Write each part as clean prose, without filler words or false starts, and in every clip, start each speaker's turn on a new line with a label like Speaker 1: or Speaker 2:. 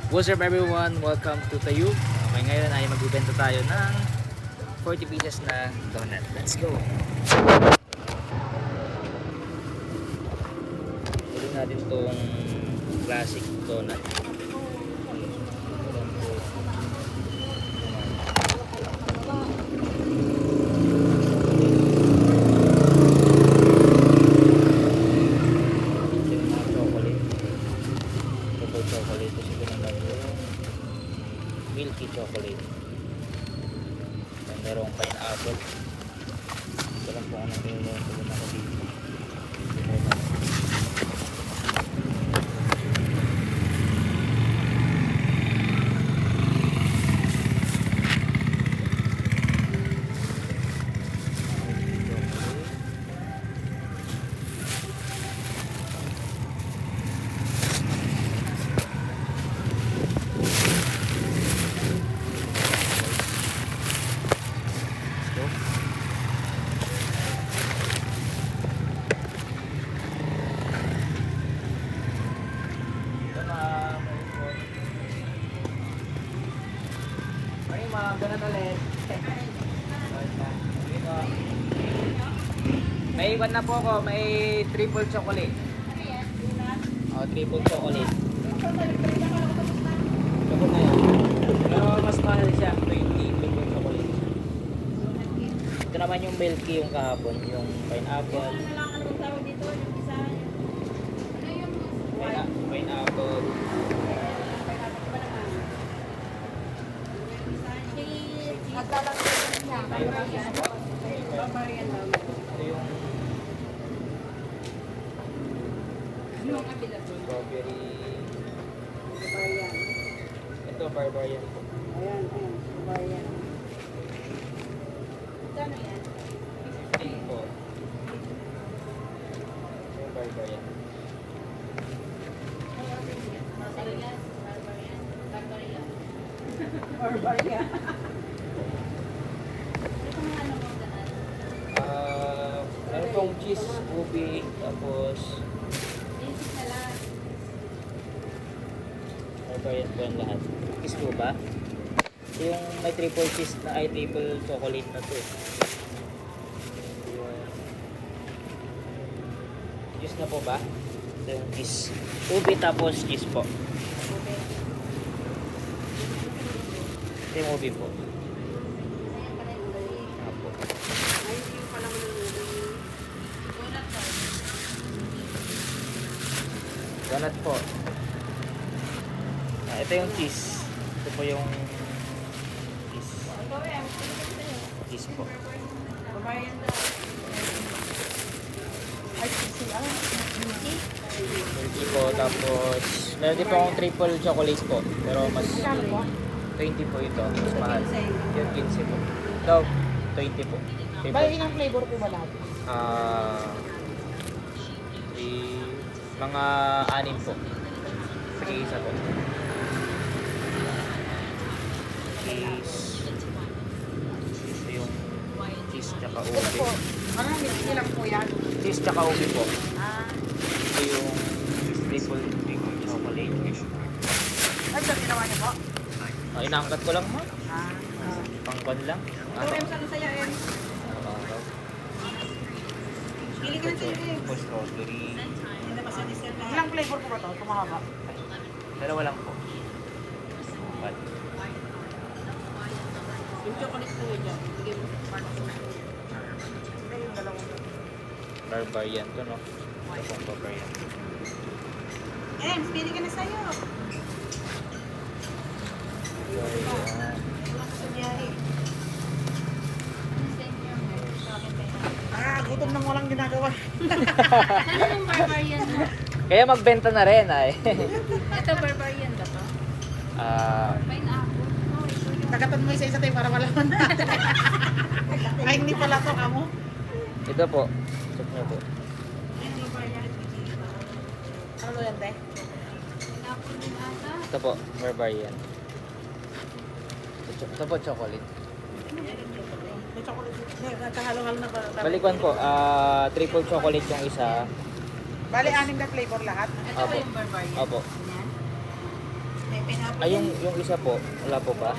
Speaker 1: What's up everyone? Welcome to Tayu. Okay, ngayon ay magbibenta tayo ng 40 pieces na donut. Let's go! Ulit natin tong classic donut. Chocolate kasi ito naman yung milky chocolate. Merong pineapple. Ito lang po anong pinunod ko na dito. Ganun ulit. May iwan na po ako, may triple chocolate. Oh, triple chocolate. Ito na yun. Pero mas mahal siya, 20 triple chocolate. Ito naman yung milky yung kahapon, yung pineapple. Pineapple. Strawberry. Ito, barbarian po.
Speaker 2: Ayan, barbarian. Kano yan?
Speaker 1: 15 po. Ito, barbarian.
Speaker 2: Barbarian.
Speaker 1: Meron pong cheese, ubi, tapos barbarian po yan lahat. Cheese po ba? Ito yung may triple cheese na ay triple chocolate na to. Cheese na po ba? Ito yung cheese. Ubi tapos cheese po. Ito yung ubi po. Donut po. Ito yung cheese. Ito po yung cheese. Cheese po.
Speaker 2: Barbarian daw. Ay,
Speaker 1: Milky po. Tapos, meron din po akong triple chocolate po. Pero mas 20 po ito. Mas mahal. Yung 15 po. Ito, 20 po.
Speaker 2: Bali, ilang flavor po ba lahat?
Speaker 1: Mga 6 po. Sige, isa po. Cheese. Ito yung cheese tsaka
Speaker 2: Ito
Speaker 1: ubi.
Speaker 2: po. Ano, hindi lang po yan.
Speaker 1: Cheese tsaka ubi po.
Speaker 2: Ah.
Speaker 1: Ito yung triple chocolate.
Speaker 2: Ay, ito ginawa niyo po?
Speaker 1: Inaangkat ko lang mo.
Speaker 2: Ah.
Speaker 1: Pangkon lang.
Speaker 2: Ito, Em, saan sa'yo, Em? Pili ka na sa'yo, Em.
Speaker 1: Tapos strawberry.
Speaker 2: Ilang flavor po ba ito? Tumahaba.
Speaker 1: Dalawa lang po. But,
Speaker 2: Yung chocolate po yun dyan. Bigay mo. Yung dalawang.
Speaker 1: barbarian to, no? Ito pong barbarian.
Speaker 2: Em, pili ka na sa'yo.
Speaker 1: Barbarian.
Speaker 2: Wala ka sa biyahe. Gutom nang walang ginagawa.
Speaker 3: Ano yung barbarian mo?
Speaker 1: Kaya magbenta na rin ay.
Speaker 3: Ito barbarian ba to? Pineapple. Oh, ito yung...
Speaker 2: Tagatan mo isa-isa tayo para malaman natin. Ay, hindi pala to, kamo.
Speaker 1: Ito po. Check nyo po.
Speaker 2: Ano yan, te?
Speaker 3: Pineapple din ata.
Speaker 1: Ito po, barbarian. Ito po, chocolate.
Speaker 2: May chocolate. Nagkahalo-halo na ba?
Speaker 1: Balikuan po, triple chocolate yung isa.
Speaker 2: Bali, 6 na flavor lahat.
Speaker 3: Ito ba yung barbarian?
Speaker 1: Opo.
Speaker 3: Yan.
Speaker 2: May pineapple.
Speaker 1: Ay, yung isa po, wala po ba?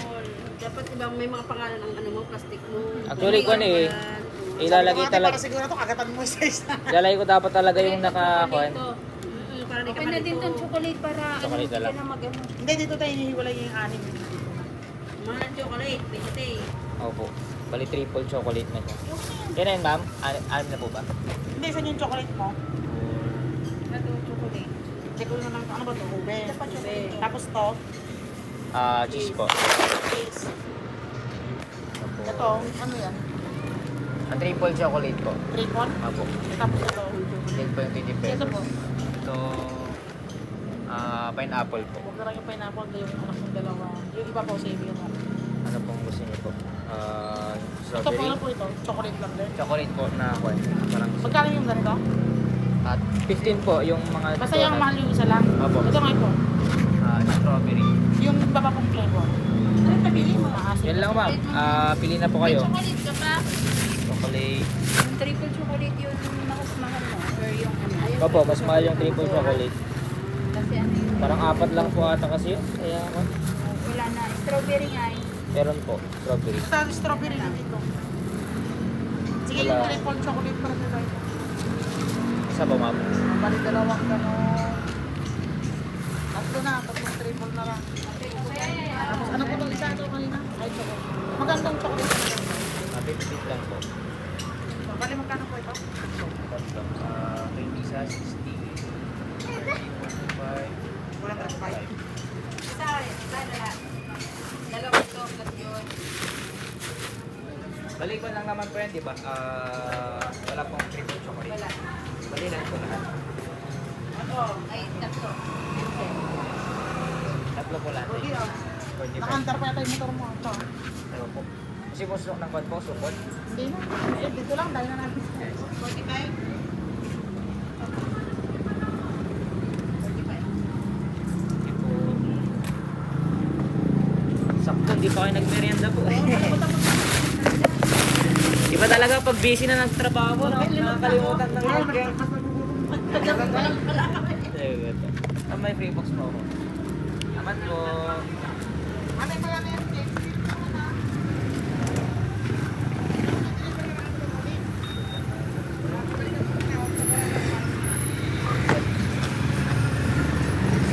Speaker 3: Dapat ibang may mga pangalan ang ano mo, plastic mo.
Speaker 1: Actually, ko ilalagay
Speaker 2: Para
Speaker 1: talaga.
Speaker 2: siguro ito, agatan mo sa isa.
Speaker 1: Ilalagay ko dapat talaga yung nakakuan.
Speaker 3: Para di ka na din tong chocolate para
Speaker 1: Chocolate na lang.
Speaker 3: na mag-ano.
Speaker 2: Hindi, dito tayo hinihiwalay yung anim.
Speaker 3: Mahal ang chocolate, pwede.
Speaker 1: Opo. Bali triple chocolate na siya. Yan na yun, ma'am. Alam na po ba?
Speaker 2: Hindi, saan yung chocolate mo?
Speaker 3: Ito chocolate.
Speaker 2: Check ko na lang, ano ba ito? Ube.
Speaker 3: Dapat chocolate.
Speaker 2: Tapos to,
Speaker 1: Cheese po.
Speaker 2: cheese.
Speaker 1: Opo.
Speaker 2: Ito, ano yan?
Speaker 1: Triple chocolate po.
Speaker 2: Triple?
Speaker 1: Opo.
Speaker 2: Tapos ito.
Speaker 1: Yan po yung 20 pesos.
Speaker 2: Ito po.
Speaker 1: Ito, pineapple po.
Speaker 2: Huwag na lang yung pineapple, yung anak ng dalawa. Yung iba po, save yun.
Speaker 1: Ano pong gusto niyo po?
Speaker 2: Ito po,
Speaker 1: Strawberry.
Speaker 2: ano po ito? Chocolate lang din.
Speaker 1: Chocolate po na kuan. Parang
Speaker 2: Magkano yung ganito?
Speaker 1: at 15 po yung mga
Speaker 2: Basta yung mahal yung isa lang.
Speaker 1: Opo.
Speaker 2: Ito nga po.
Speaker 1: Strawberry.
Speaker 2: Yung baba pong flavor. Ano pabili mo?
Speaker 1: Yan lang ma'am. Pili na po
Speaker 3: May
Speaker 1: kayo.
Speaker 3: chocolate ka pa?
Speaker 1: Chocolate.
Speaker 3: Yung triple chocolate yun, mas mahal mo. Or yung ano.
Speaker 1: Opo, mas mahal yung triple chocolate.
Speaker 3: Kasi ano yun.
Speaker 1: Parang 4 lang po ata kasi yun. Kaya
Speaker 3: Wala na. Strawberry nga eh.
Speaker 1: meron po. Strawberry.
Speaker 2: Ito, strawberry lang dito. Sige, yung
Speaker 1: Wala.
Speaker 2: triple chocolate para nila ito.
Speaker 1: Isa ba ma'am?
Speaker 2: Bali dalawang gano'n. Tatlong triple na lang. Tapos ano po itong isa ito kanina? Ay, chocolate. Magkano itong chocolate?
Speaker 1: 50 lang po.
Speaker 2: Bali, magkano po ito?
Speaker 1: 20 sa 60. 45.
Speaker 2: Walang rafay.
Speaker 3: Isa lahat. Dalawang chocolate yun.
Speaker 1: Balikan lang naman po yan, di ba? Wala pong triple chocolate.
Speaker 3: Wala.
Speaker 1: Balikan po lahat.
Speaker 2: Ano?
Speaker 3: Ay, tatlo.
Speaker 1: Tatlo po lahat.
Speaker 2: Hindi ah.
Speaker 1: 45.
Speaker 2: Nakaandar pa yata yung motor mo. Ito.
Speaker 1: Ano po? Kasi po ng kwan po, support.
Speaker 2: Hindi na. Eh, dito lang. Dahil na natin. 45?
Speaker 1: Hindi po. Sakto, hindi pa kayo nagmerienda po. Iba talaga pag busy na ng trabaho, nakakalimutan ng mag-game. May free box po ako. Aman po.
Speaker 2: Ano yung pala na yan?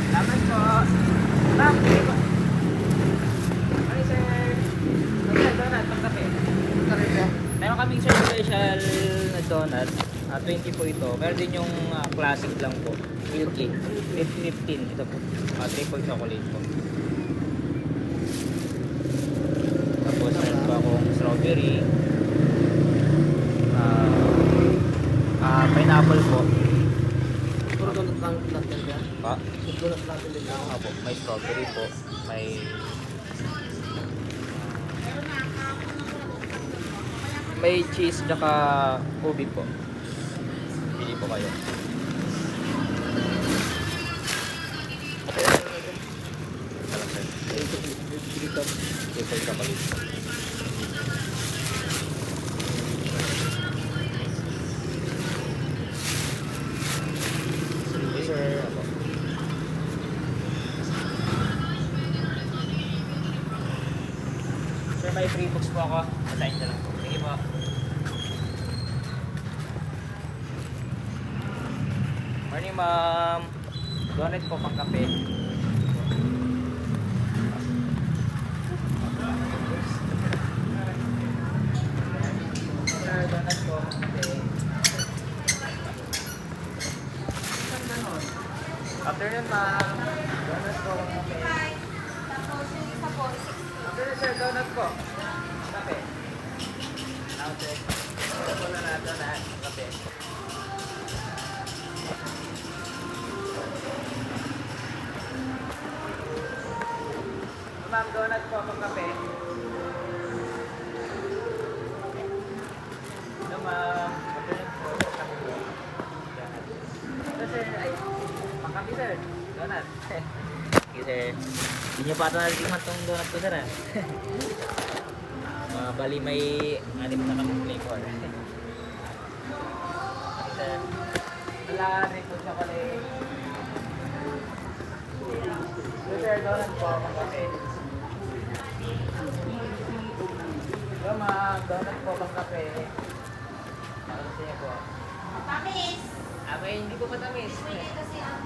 Speaker 1: Aman po. Ma'am, free box. Ano sir? Donut, pagkape. Meron kaming sir special na donut. 20 po ito. Meron din yung classic lang po. Milky. 15. Ito po. Triple chocolate po. Tapos meron pa akong strawberry. Pineapple po.
Speaker 2: Puro donut lang natin yan.
Speaker 1: Pa.
Speaker 2: Donut natin din yan.
Speaker 1: Opo. May strawberry po. May cheese tsaka ubi po. Pili po kayo. Alam sir. Triple chocolate. Sige sir. Opo. Sir, may free books po ako. Patayin na lang po. Sige po. Morning, ma'am. Donut po pang kape. Sir, donut po pang kape. Afternoon, ma'am. Donut po pang kape.
Speaker 3: Tapos yung isa po, 60.
Speaker 1: Afternoon, sir. Donut po. Kape. Now, sir. Ito po na natin lahat. Kape. Ma'am, donut po pang kape. Hello, ma'am. Afternoon po. Ito, sir. Ay, pang kape, sir. Donut. Okay, sir. Hindi niyo pa ito nalikiman itong donut ko, sir, ah. Bali may 6 na kami flavor. Okay, sir. Wala rin po chocolate. Sir, donut po, pangkape. Hello ma'am, donut po, pangkape. Para sa inyo po.
Speaker 3: Tamis!
Speaker 1: Abay, hindi po matamis.
Speaker 3: Hindi kasi ang...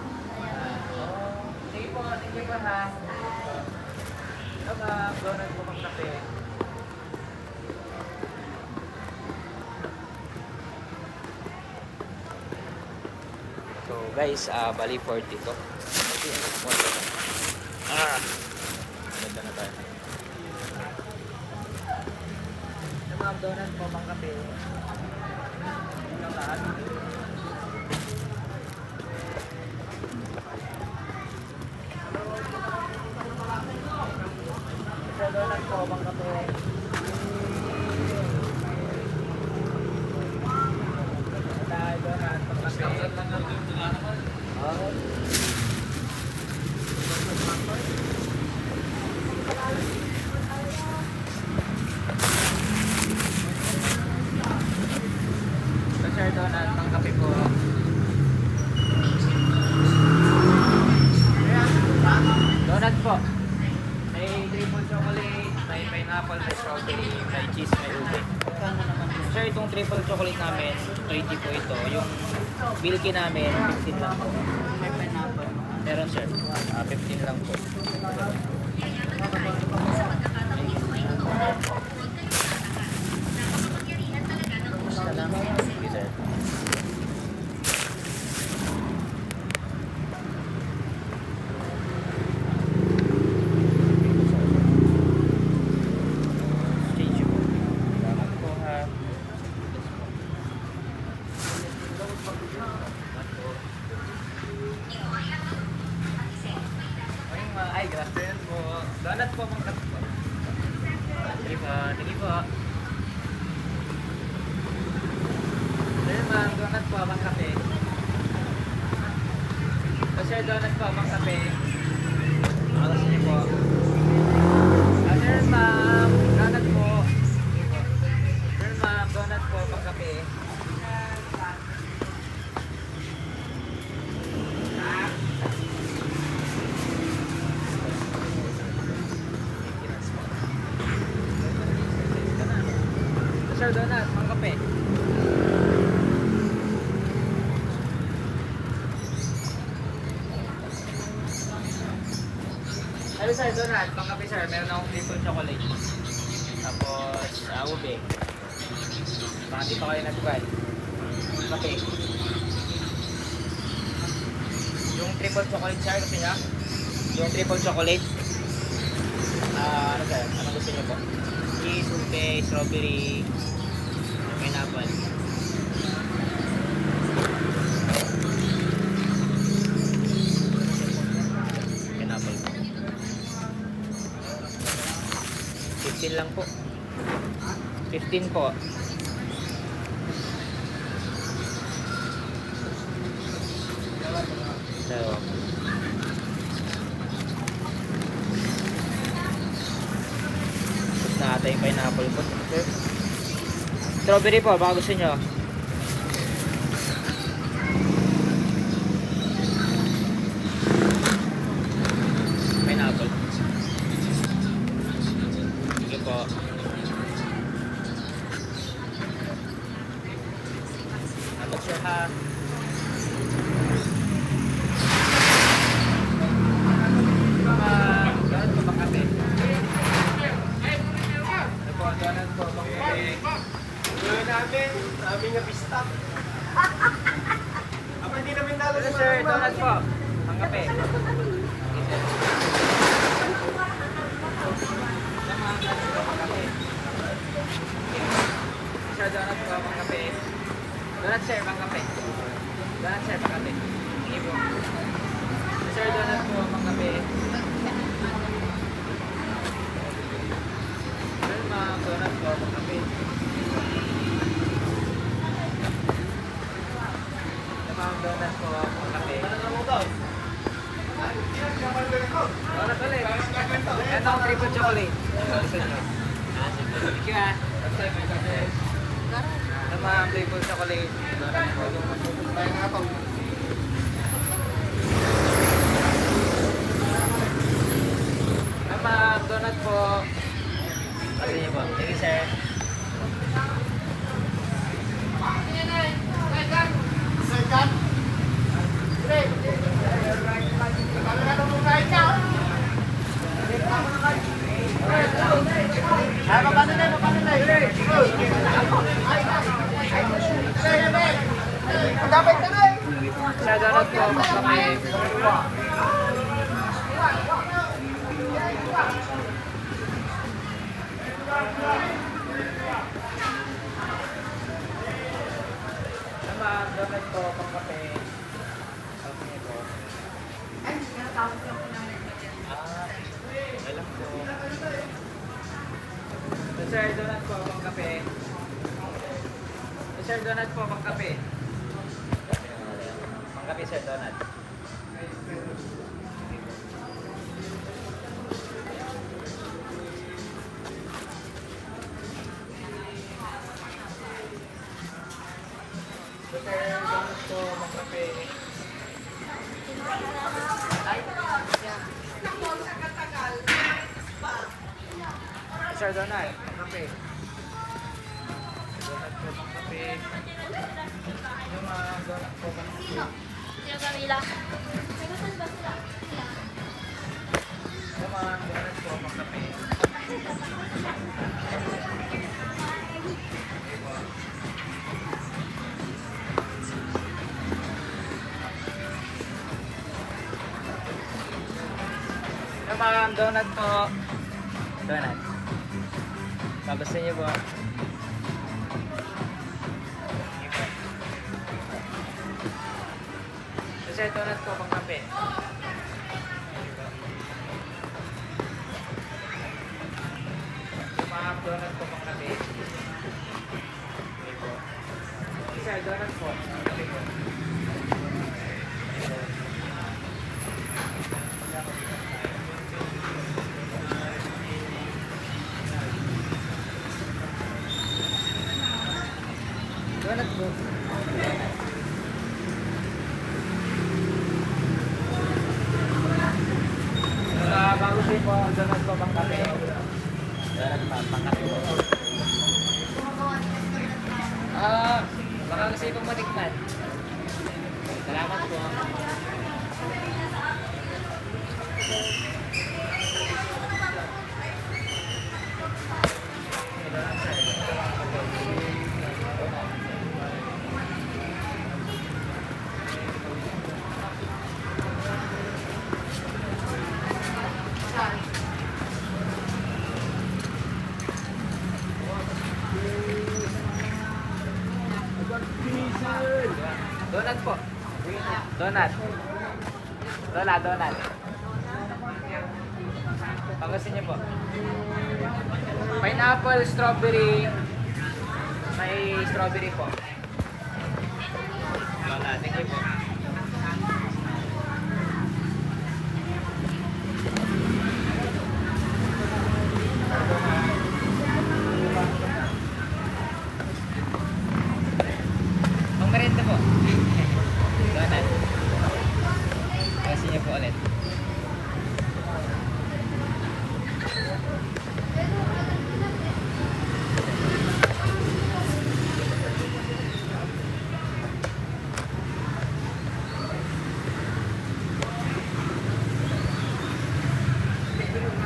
Speaker 1: Sige po, thank you po ha. Hello ma'am, donut po, pangkape. So guys, bali 40 to. Ganda na tayo. Ito mga donut po, pang kape. Ito lahat. Ito donut po, pang kape. Ito donut, pang kape. Okay. Sir donut, pang kape po. Donut po. May triple chocolate, may pineapple, may strawberry, may cheese, may ube.
Speaker 2: Kano naman yun?
Speaker 1: Sir, itong triple chocolate namin, 20 po ito. Yung milky namin, 15 lang po.
Speaker 2: May pineapple.
Speaker 1: Meron sir, 15 lang po.
Speaker 2: Salamat.
Speaker 1: Sige sir. Change po. Salamat po ha. Ay, gracias po. Donut po mga kapito. Sige po, sige po. Sir, ma'am, donut po mga kape. Sir, donut po mga kape. Alas niyo po. Sir, ma'am, donut po. Sir, ma'am, donut po mga kape. Sir, donut, mga kape. Hello sir, donut, mga kape sir. Meron akong triple chocolate. Tapos, ube. Baka dito kayo nag-buy. Kape. Yung triple chocolate sir, gusto niya? Yung triple chocolate. Ano sir? Anong gusto niyo po? Cheese, ube, strawberry, pineapple. Pineapple. 15 lang po. 15 po. So, na ata yung pineapple po. Sir. Strawberry po, baka gusto nyo. Pineapple. Sige po. Ako sir ha. Ganun po ba kape? Ganun po ba kape?
Speaker 4: Gawin namin, sabi nga pista. Apa hindi namin dalo
Speaker 1: Hello sir, donut po. Ang kape. Sir, donut po, pang kape. Donut sir, pang kape. Donut sir, pang kape. Sige po. Sir, donut po, pang kape. Sir, ma'am, donut po, pang kape. Ma'am, donut po, pang kape. Donut ulit. Ito ang triple chocolate. Gusto nyo? Thank you ah. Ito ma'am, triple chocolate. Donut po. Sige po. Sige, sir.
Speaker 2: Second. Break. Kailangan mo kahit ka. Ay, mapano na, mapano na. Dapat ka na.
Speaker 1: Sir, donut po, kape. Naman, donut po, kape. Okay po. Alam po. Sir, donut po, kape. Sir, donut po, kape. Kape, sir, donut. Sir, donut. Kape. Donut po, kape. Yung mga donut po, kape.
Speaker 3: Sino Camila?
Speaker 1: Yung mga donut po, kape. Yung mga donut po. Donut. Babasin niyo po. Sir, donut po, pang kape. Yung mga donut po, pang kape. Sir, donut po. Kape po. Donut po. Bago din po, donut po pang kape. Donut pa, pang kape po. Baka gusto yung matikman. Salamat po. Donut po. Donut. Donut. Pagasin niyo po. Pineapple, strawberry. May strawberry po. Donut. Thank you po. Pang-merienda po. Donut. Pagasin niyo po ulit.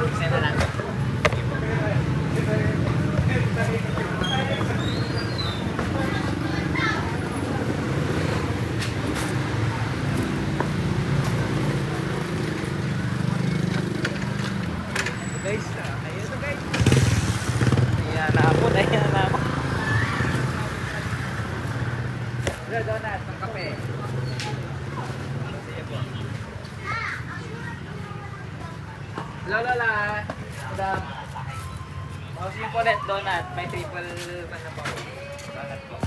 Speaker 1: Isa na lang. Guys, ayun na guys. Ayan na po, ayan na po. Sir, donut, ng kape. Sige po. Lola, madam. Sige po ulit, donut. May triple pan na po. Donut po.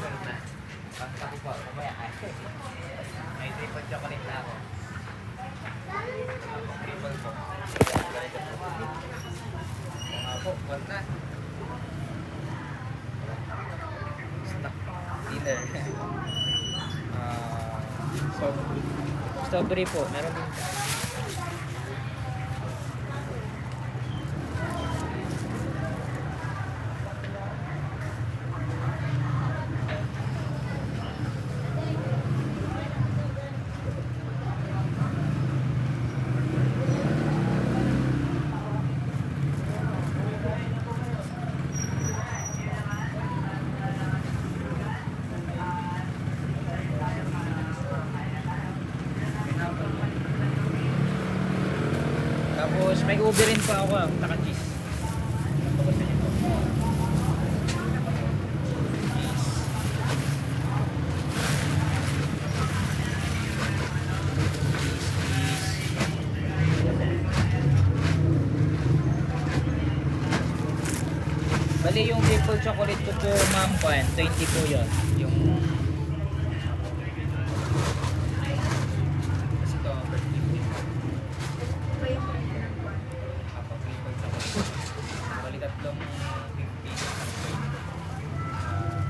Speaker 1: Donut. Pangkapi po, mamaya. May triple chocolate na ako. Triple po. Po, wag na. Snack. Dinner. Strawberry po, meron din. Tapos may ube rin pa ako, naka-cheese. Ano pa gusto niyo po? Cheese. Bali yung triple chocolate ko po ma'am, 20 po yun. Yung kasi ito, birthday po yun. Apo, triple chocolate. Bali tatlong 50.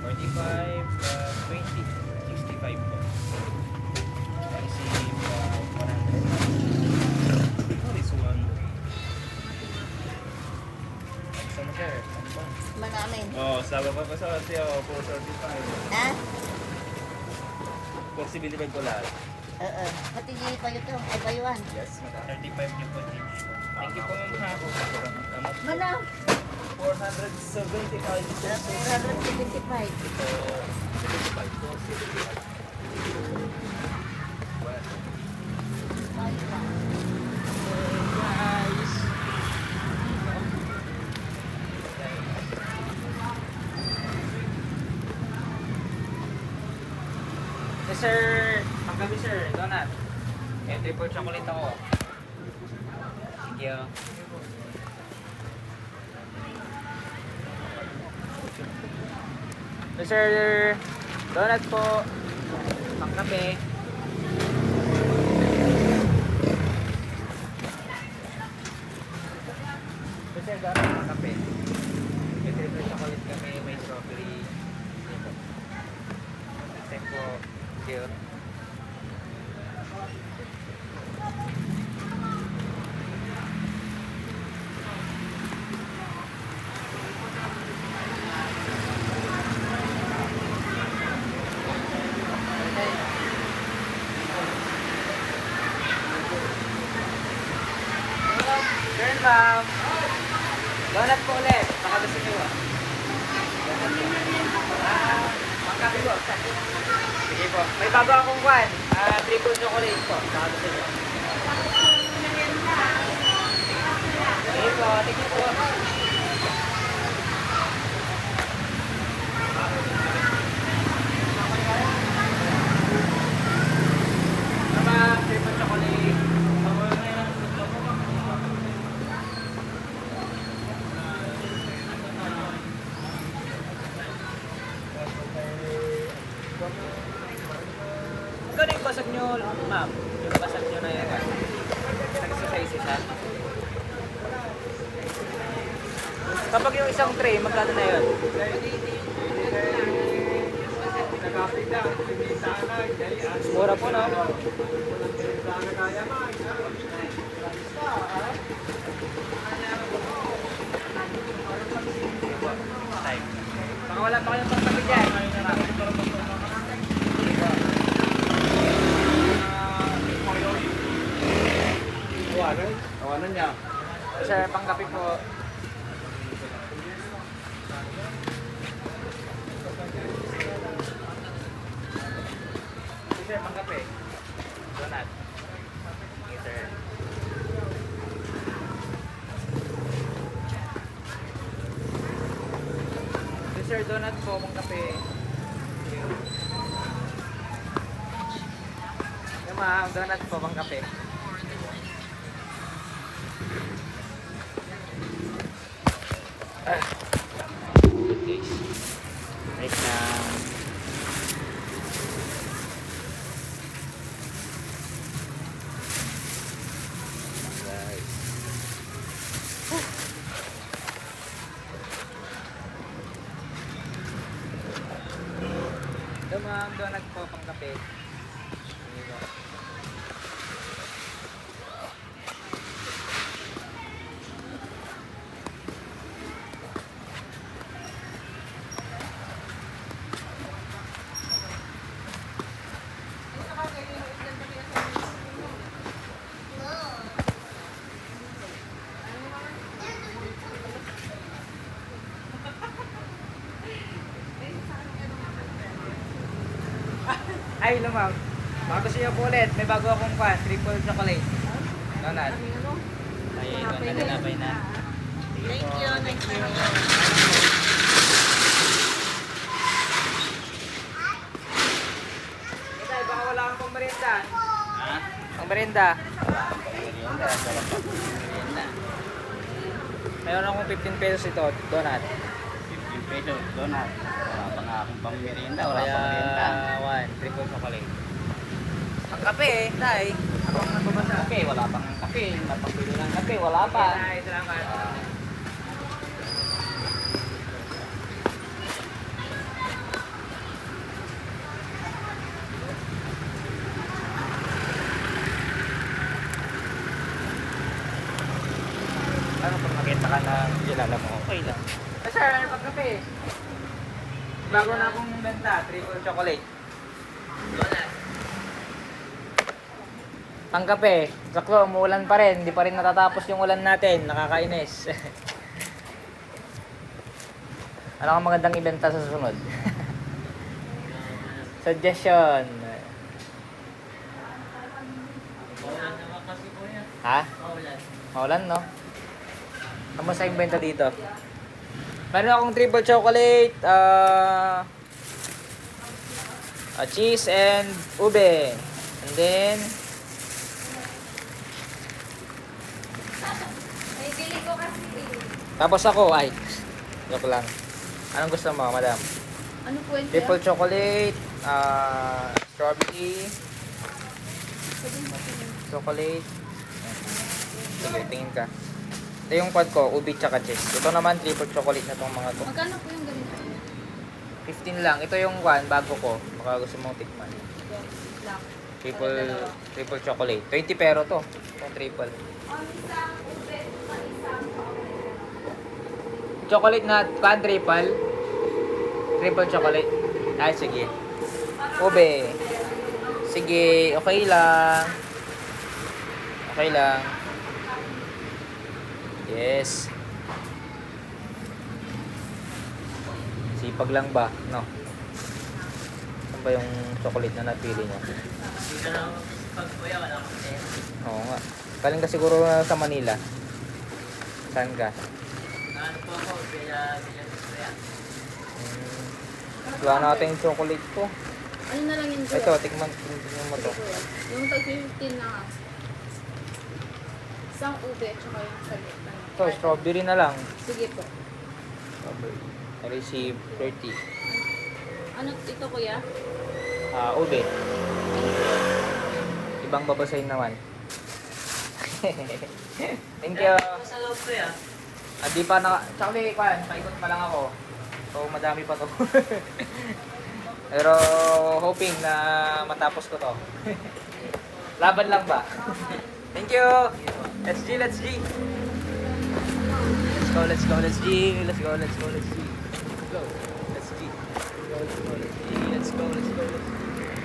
Speaker 1: 45, 20, 65 po. Receive 100. Oh, this one. Gusto mo sir?
Speaker 2: Manamin.
Speaker 4: Oh, sabi pa sa siya, 435.
Speaker 2: Ha?
Speaker 4: 475 ko lahat.
Speaker 2: Oo. Pati di pa ito. Ay bayuan.
Speaker 4: Yes, madam.
Speaker 1: 35 yung po each. Thank you po ma'am ha.
Speaker 2: Mana?
Speaker 4: 475 pesos.
Speaker 2: 475.
Speaker 4: Ito, 75 po. 75.
Speaker 1: Guys. Sir, magkabi sir, donut. Eh, triple chocolate ako. Thank you. Sir, donut po. Pangkape. Sir, donut pangkape. May triple chocolate kami, may strawberry. Thank po. Thank you. Turn ma'am. Donut po ulit. Baka gusto nyo. Pangkapi po. Sige po. May bago akong kwan. Triple chocolate po. Baka gusto nyo. Sige po. Thank you po. Tama. Triple chocolate. Magkano yung basag nyo, ma'am? Yung basag nyo na yan. Nag-exercise isa. Kapag yung isang tray, magkano na yun? Mura po, no? Time. Baka wala pa kayong pagkabi dyan.
Speaker 4: Tawanan niya.
Speaker 1: Sir, pangkapi po. Sir, pangkapi. Donut. Okay, sir. Sir, donut po, pangkapi. Yung ma'am, donut po, pangkapi. Good days. Right now. Guys. Ito ma'am, donut po pang kape. Sige po. Ay, no ma'am. Baka gusto niyo po ulit. May bago akong pan. Triple chocolate. Donut. Ay, ikaw na nilabay na.
Speaker 2: Thank you, thank you.
Speaker 1: Itay, baka wala kang pang merienda.
Speaker 4: Ha?
Speaker 1: Pang merienda.
Speaker 4: Wala kang pag-merienda. Sarap ang merienda.
Speaker 1: Mayroon akong 15 pesos ito, donut.
Speaker 4: 15 pesos, donut. Wala pa nga akong pang-merienda. Wala
Speaker 1: Kaya,
Speaker 4: pang merienda.
Speaker 1: 1, triple chocolate. Ang kape eh, tay. Ako ang nagbabasa.
Speaker 4: Kape, wala pang kape. Napabili ng kape, wala pa.
Speaker 1: Tay, salamat.
Speaker 4: Ano pag makita ka na kilala mo, okay lang.
Speaker 1: Sir, ano pang kape? Bago na akong benta, triple chocolate. Ang kape, sakto, umuulan pa rin. Hindi pa rin natatapos yung ulan natin. Nakakainis. Ano kang magandang ibenta sa susunod? Suggestion. Ha? Maulan, no? Kamusta yung benta dito? Meron akong triple chocolate, cheese and ube. And then,
Speaker 3: Ay, bili ko kasi.
Speaker 1: tapos ako, ay, joke lang. Anong gusto mo, madam?
Speaker 3: Ano po yun?
Speaker 1: Triple chocolate, strawberry, chocolate. Sige, tingin ka. Ito yung quad ko, ubi tsaka cheese. Ito naman, triple chocolate na tong mga to.
Speaker 3: Magkano po yung ganito?
Speaker 1: 15 lang. Ito yung bago ko. Baka gusto mong tikman.
Speaker 3: Lang.
Speaker 1: Triple chocolate. 20 pero to. Itong triple. Chocolate na triple. Triple chocolate. Ay, sige. Ube. Sige, okay lang. Okay lang. Yes. Sipag lang ba? No. Saan ba yung chocolate na napili niya? Oo nga. Galing ka siguro sa Manila. Saan ka? Wala natin yung chocolate ko.
Speaker 3: Ano na lang yun?
Speaker 1: Ito, tignan mo to.
Speaker 3: Yung tag 15 na nga. Isang ube, tsaka yung salit.
Speaker 1: Ito, strawberry na lang.
Speaker 3: Sige po.
Speaker 1: Strawberry. I receive 30.
Speaker 3: Ano ito kuya?
Speaker 1: Ube. Ibang babasahin naman. Thank you.
Speaker 2: Sa loob ko yan.
Speaker 1: Di pa na... Actually, paikot pa lang ako. So, madami pa to. Pero, hoping na matapos ko to. Laban lang ba? Thank you! Let's G, let's G! Let's go, let's go, let's G! Let's go, let's go, let's G! Let's go, let's G! Let's go, let's G! Let's go, let's go, let's G!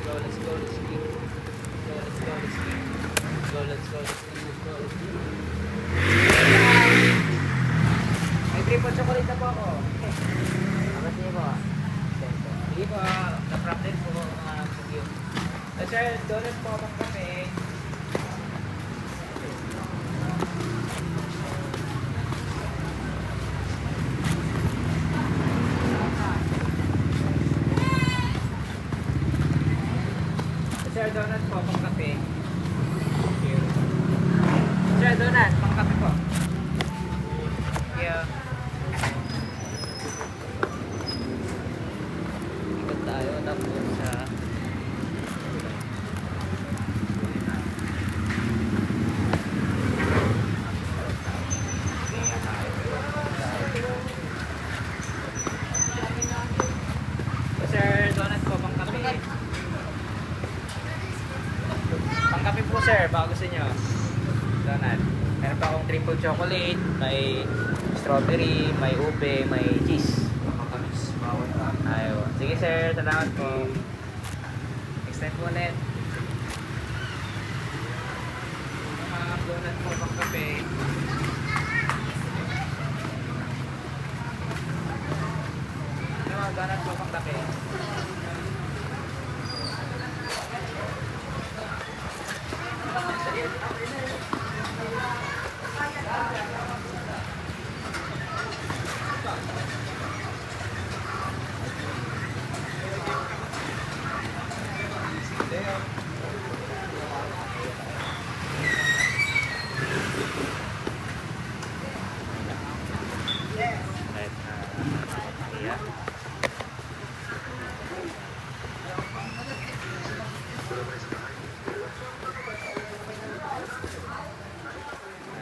Speaker 1: Let's go, let's go, let's G! Let's go, let's go, let's G! Let's go, let's go, let's G! Let's go, let's G! May triple chocolate na po ako. Akas niyo po. Sige po, na-problem po mga sige. Sir, donut po akong kape. Sir, donut po akong kape. Sir, donut, pang kape po. Yeah. Ikot tayo tapos sa Sir, donut po, pang kape. Pang kape po sir, baka gusto nyo. Donut. Meron pa akong triple chocolate, may strawberry, may ube, may cheese. Ayaw. Sige sir, salamat po. Next time po ulit. Mga donut po, pang kape. Mga donut po, pang kape. Kahit iya.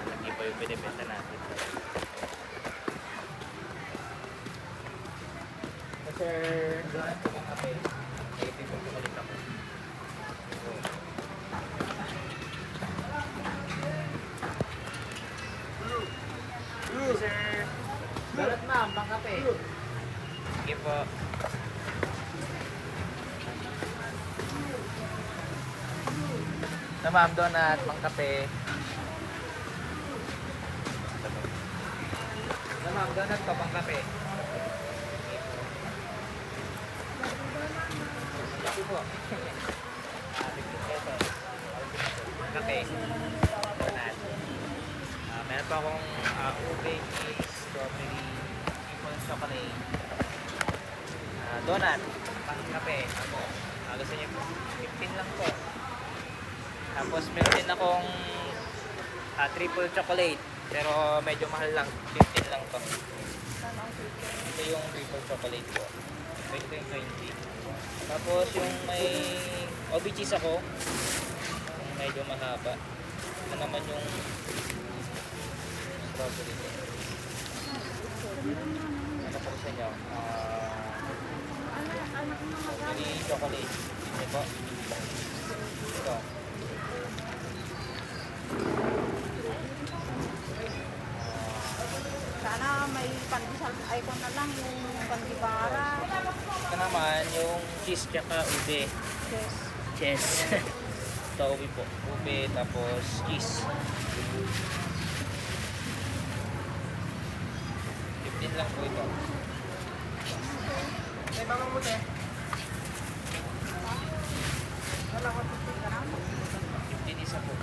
Speaker 1: Lagi pa yung binibenta natin. Sir, doon po ang kape. Ito yung pumalit ako. Sir, donut ma'am, pang kape. Sige po. Na ma'am, donut, pang kape. Na ma'am, donut pa, pang kape. Sige po. 15 pesos. Kape. Donut. Meron pa akong ube, cheese, strawberry, maple chocolate, donut, pang kape. Ako. Gusto niyo po? 15 lang po. Tapos meron din akong triple chocolate. Pero medyo mahal lang. 15 lang to. Ito yung triple chocolate ko. Ito yung 20. Tapos yung may OB cheese ako. Yung medyo mahaba. Ito naman yung strawberry ko. Ano po sa inyo? Strawberry chocolate. Ito po. Ito.
Speaker 3: Sana may pandesal icon na lang yung pandibara.
Speaker 1: Ito naman yung cheese tsaka ube.
Speaker 3: Yes.
Speaker 1: Cheese. Ito ube po. Ube tapos cheese. 15 lang po ito.
Speaker 2: May bawang buti. Wala ko 15 ka na.
Speaker 1: 15 isa po.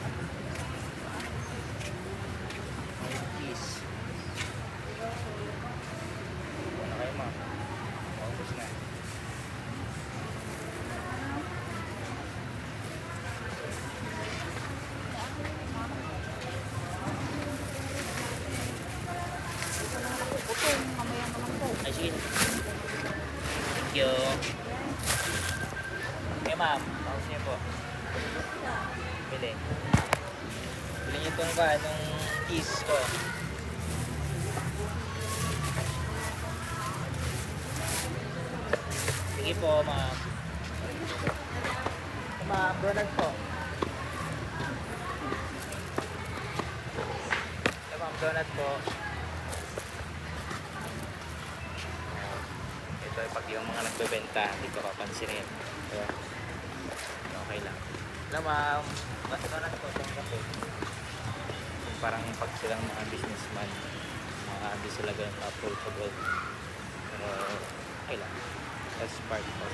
Speaker 1: Cheese. Ano kayo ma'am? Paubos na.
Speaker 3: Putong, mamaya naman po.
Speaker 1: Ay sige. Thank you. Okay ma'am. Paubos niyo po. Bili. Bili niyo itong itong cheese ko. Sige po ma'am. Ma'am, donut po. Ito ma'am, donut po. Ito pag yung mga nagbebenta, hindi ko papansinin. Ito. Okay lang. Hello ma'am. Basta donut po, itong kape. Parang pag silang mga businessman, hindi sila ganun approachable. Pero okay lang. That's part of.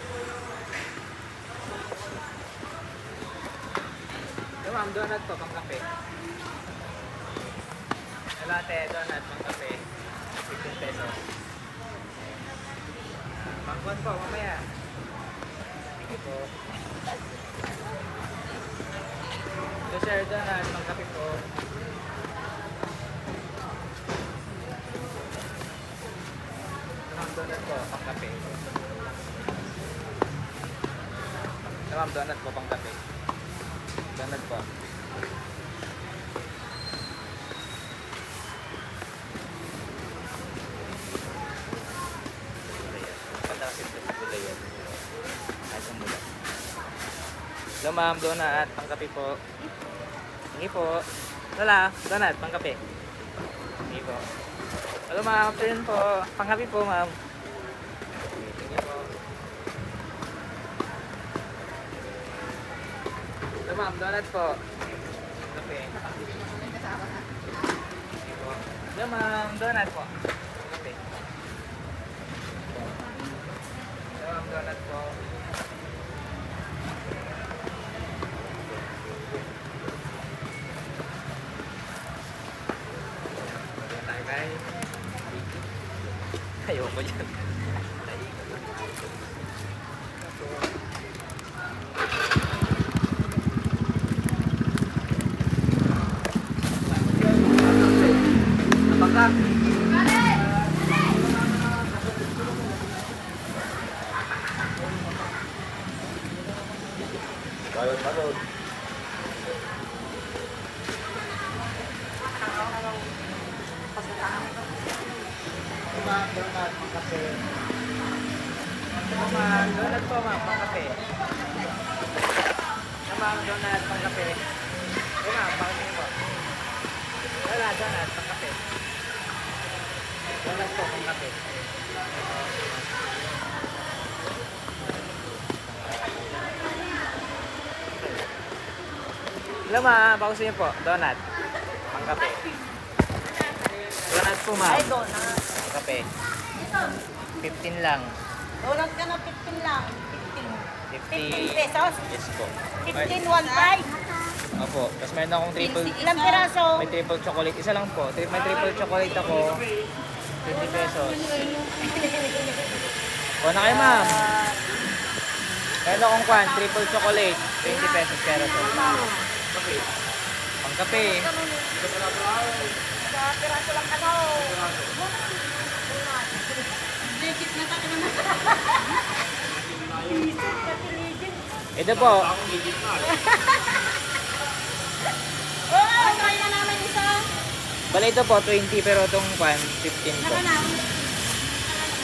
Speaker 1: Ito ma'am, donut po, pang kape. Latte, donut, pang kape. 15 pesos. Mangkon po, mamaya. Sige po. Ito sir, donut, pang kape po. Ito ma'am, donut po, pang kape. Ito ma'am, donut po, pang kape. Donut po. Hello ma'am, donut, pangkape po. Sige po. Wala, donut, pangkape. Sige po. Hello ma'am, afternoon po. Pangkape po ma'am. Sige po. Hello ma'am, donut po. Pangkape. Sige po. Hello ma'am, donut po. Pangkape. Hello ma'am, donut po. ako dyan. Napaka. Balon. Donut, kape. Ma'am, donut po ma'am, pang kape. Ma'am, donut, pang kape. Ma'am, pang kape po. Wala, donut, pang kape. Donut po, pang kape. Hello ma'am, baka gusto niyo po, donut, pang kape. Donut po ma'am.
Speaker 2: Ay, donut.
Speaker 1: Kape. 15 lang.
Speaker 2: Donut ka na 15 lang. 15
Speaker 1: 50
Speaker 2: pesos.
Speaker 1: Yes po.
Speaker 2: 15, 1.5.
Speaker 1: Opo. Tapos meron akong triple.
Speaker 2: Ilang piraso?
Speaker 1: May triple chocolate. Isa lang po. May triple chocolate ako. 20 pesos. O na kayo ma'am. Meron akong kwan. Triple chocolate. 20 pesos pero to. Pang kape.
Speaker 2: Sa piraso lang ka daw. Legit na tayo naman.
Speaker 1: Ito po.
Speaker 2: Oo, try na namin isa.
Speaker 1: Bala ito po 20 pero itong kwan 15 po.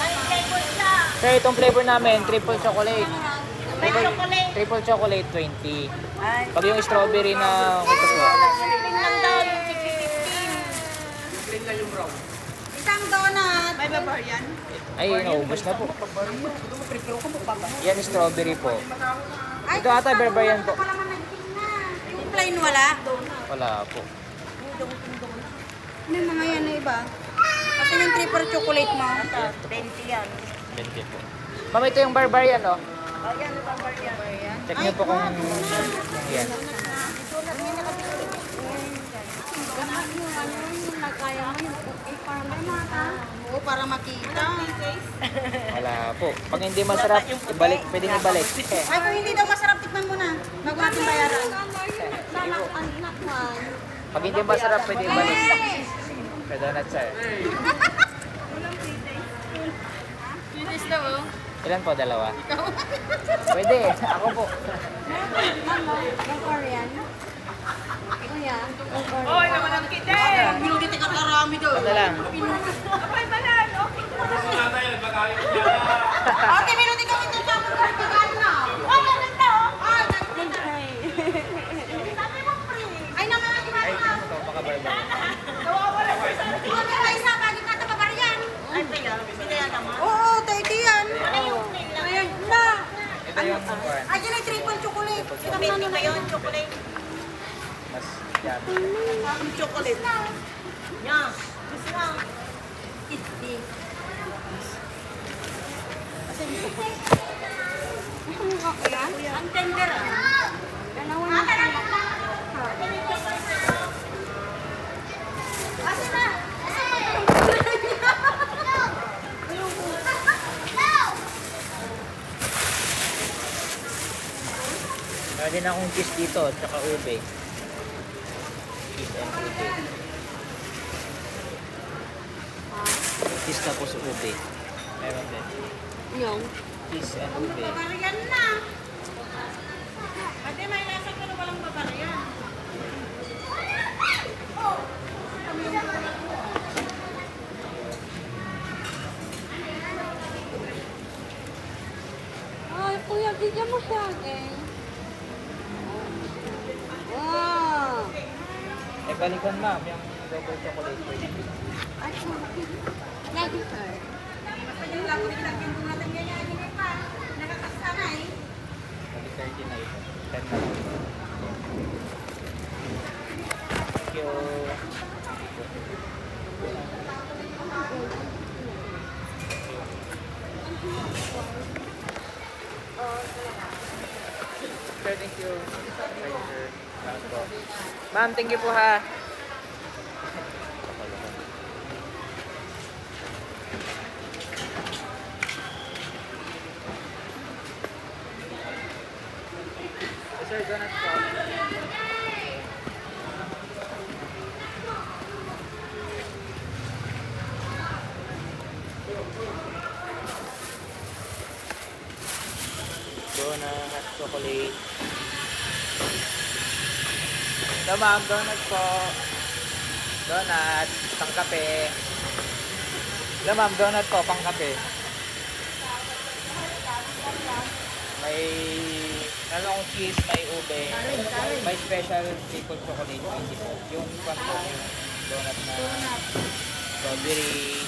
Speaker 2: May flavor siya.
Speaker 1: Sir, itong flavor namin triple chocolate.
Speaker 2: May chocolate.
Speaker 1: Triple chocolate 20.
Speaker 2: Ay,
Speaker 1: Pag yung strawberry na ito po.
Speaker 2: ring lang daw yung 15. Isang donut. May barbarian?
Speaker 1: Ay, naubos na po. Yan strawberry po. Ito ata barbarian po.
Speaker 2: Yung plain wala?
Speaker 1: Wala po.
Speaker 2: Ano yung mga yan na iba? Kasi yung triple chocolate mo. 20 yan.
Speaker 1: 20 po. Ma'am, ito yung barbarian, oh.
Speaker 2: Ayan, yung barbarian.
Speaker 1: Check niyo po kung yan.
Speaker 2: Oo, para makita.
Speaker 1: Wala po. Pag hindi masarap, ibalik, pwedeng ibalik.
Speaker 2: Ay, kung hindi daw masarap, tikman mo na. Bago natin bayaran.
Speaker 1: Pag hindi masarap, pwede ibalik. Pwede na, sir.
Speaker 3: Linis daw oh.
Speaker 1: Ilan po? Dalawa? Pwede. Ako po.
Speaker 2: Oy, naman ang kita eh. Binuti ka karami daw.
Speaker 1: Ano lang?
Speaker 2: Abay, banan. Okay, binuti kami ito sa mga pagkaan na. Oh, ganun daw. Oh, ganun. Sabi mo, pre. Ay, nangangain
Speaker 1: Ay,
Speaker 2: na.
Speaker 1: ito, baka barbarian.
Speaker 2: Nawawala sa isa. Tingnan mo na isa, bagay ka ito yan. Ay, pinaya naman. Oo, 30 yan. Ayun na.
Speaker 1: Ito yung kwan.
Speaker 2: Ay, yun ay triple chocolate. Ito, 20 ba yun, chocolate?
Speaker 1: Mas yan.
Speaker 2: Ang chocolate. Yeah. Gusto na. Itdi. Ang tender ah. Dalawa na pala. Asa na?
Speaker 1: Meron din akong cheese dito, tsaka ube. Cheese and ube. Cheese tapos ube. Meron din.
Speaker 3: Yung.
Speaker 1: Cheese and ube.
Speaker 2: Babarian na. Ate, may lasa pero walang babarian.
Speaker 3: Ay, kuya, bigyan mo sa akin. Wow.
Speaker 1: Eh, balikan ma'am, yung double chocolate for you.
Speaker 3: Ay, sorry. Lagi, sir.
Speaker 2: Yung lago nilagyan ko natin ganyan. Hindi pa. Nakakasanay.
Speaker 1: Balik 30 na ito. 10 na lang. Thank you. Sir, thank you. Ma'am, thank you po ha. Sir, donut po. Donut, chocolate. Ito ma'am, donut po. Donut, pangkape. Ito ma'am, donut po, pangkape. May anong cheese, may ube. May special triple chocolate candy po. Yung pan po, yung donut na strawberry.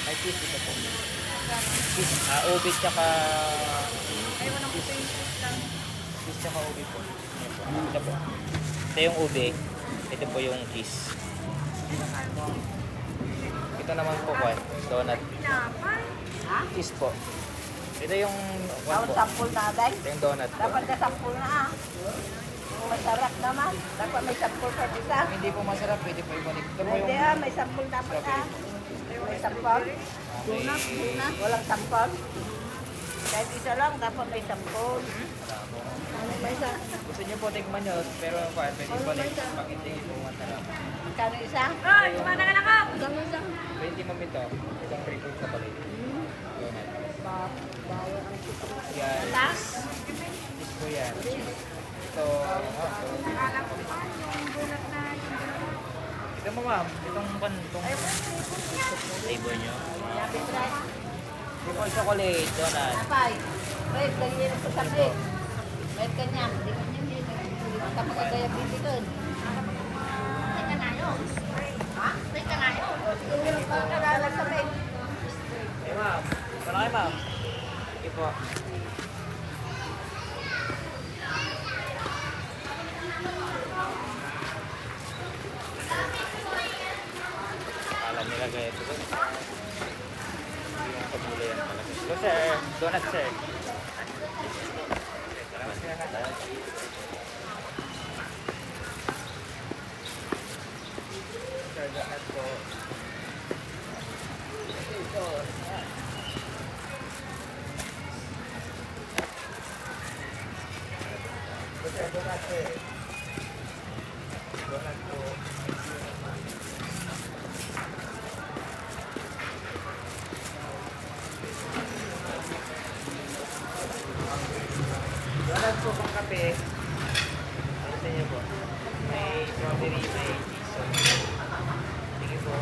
Speaker 1: May cheese dito po. Cheese, ube tsaka cheese tsaka ube po. Yan po. Ito po. Ito yung ube. Ito po yung cheese. Ito naman po po, donut. Cheese po. Ito yung
Speaker 2: Dapat sampul na, day.
Speaker 1: Ito yung donut po.
Speaker 2: Dapat ka sampul na, ah. Kung masarap naman, dapat may sampul sa isa.
Speaker 1: Kung hindi po masarap, pwede po ibalik. Ito po
Speaker 2: Hindi,
Speaker 1: yung
Speaker 2: ah, may sampul dapat, ah. May sampul. Donut, donut. Walang sampul. Kahit isa lang, dapat may sampul. May isa.
Speaker 1: gusto niyo po tikman nyo, pero pwede ibalik. Pag hindi po masarap.
Speaker 2: Kano isa?
Speaker 3: Hoy, kumana ka na ka!
Speaker 1: 20 ma'am ito. Isang triple chocolate. Donut.
Speaker 2: Bawal ang sito.
Speaker 1: Yan.
Speaker 2: Tas?
Speaker 1: Cheese po yan. Ito.
Speaker 3: Akala ko pa yung donut na
Speaker 1: Ito mo ma'am. Itong pan. Itong flavor nyo.
Speaker 2: Lapit right.
Speaker 1: Triple chocolate. Donut.
Speaker 2: Apay. Wait, lagi yun sa sakit. Wait ka niya. Hindi ka niya. Hindi ka magagaya bilikon. Teka na yun. Ha? Teka na yun. Hindi ka magagala sa bed.
Speaker 1: Eh ma'am. Malaki ma'am. Ito po. Alam nila gaya ito doon. Hindi yung pagmula yan pala. So sir, donut sir. Salamat sir. Sir, donut po. Ito. Sir, donut sir. Donut po. Donut po pang kape. Ano sa inyo po? May strawberry, may cheese. Sige po.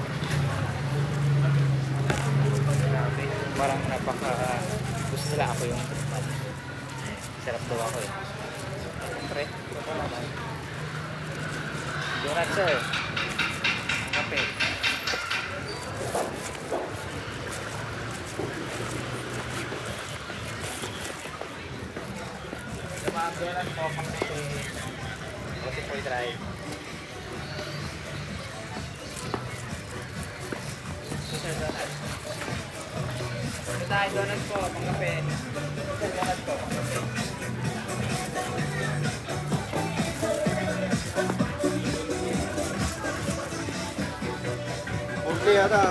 Speaker 1: Grabe. Parang napaka gusto nila ako yung sarap daw ako eh. Siyempre, ito po naman. Donut sir. Kape. Ito mga donut po pang kape. Kasi po i-try. Ito sir, donut. Ito tayo, donut po pang kape. Ito donut po pang kape.
Speaker 5: Okay, yata.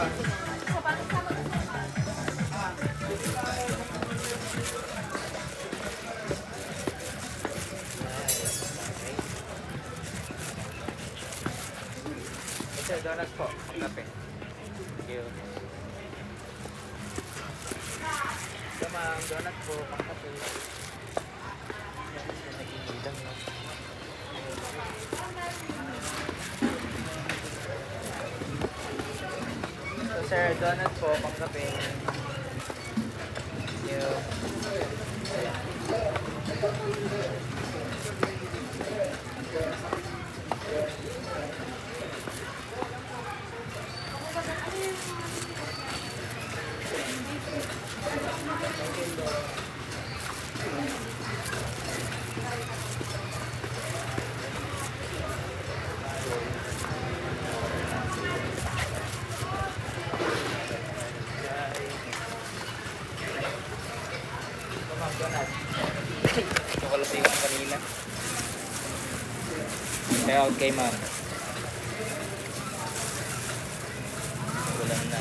Speaker 1: Ito, donut po, pang kape. Thank you. Ito ma'am, donut po, pang kape. Nagigidang no. Ito sir, donut po, pang kape. Thank you. Ito ma'am, donut. Ito ko lang yung kanina. Kaya out kay ma'am. Ulan na.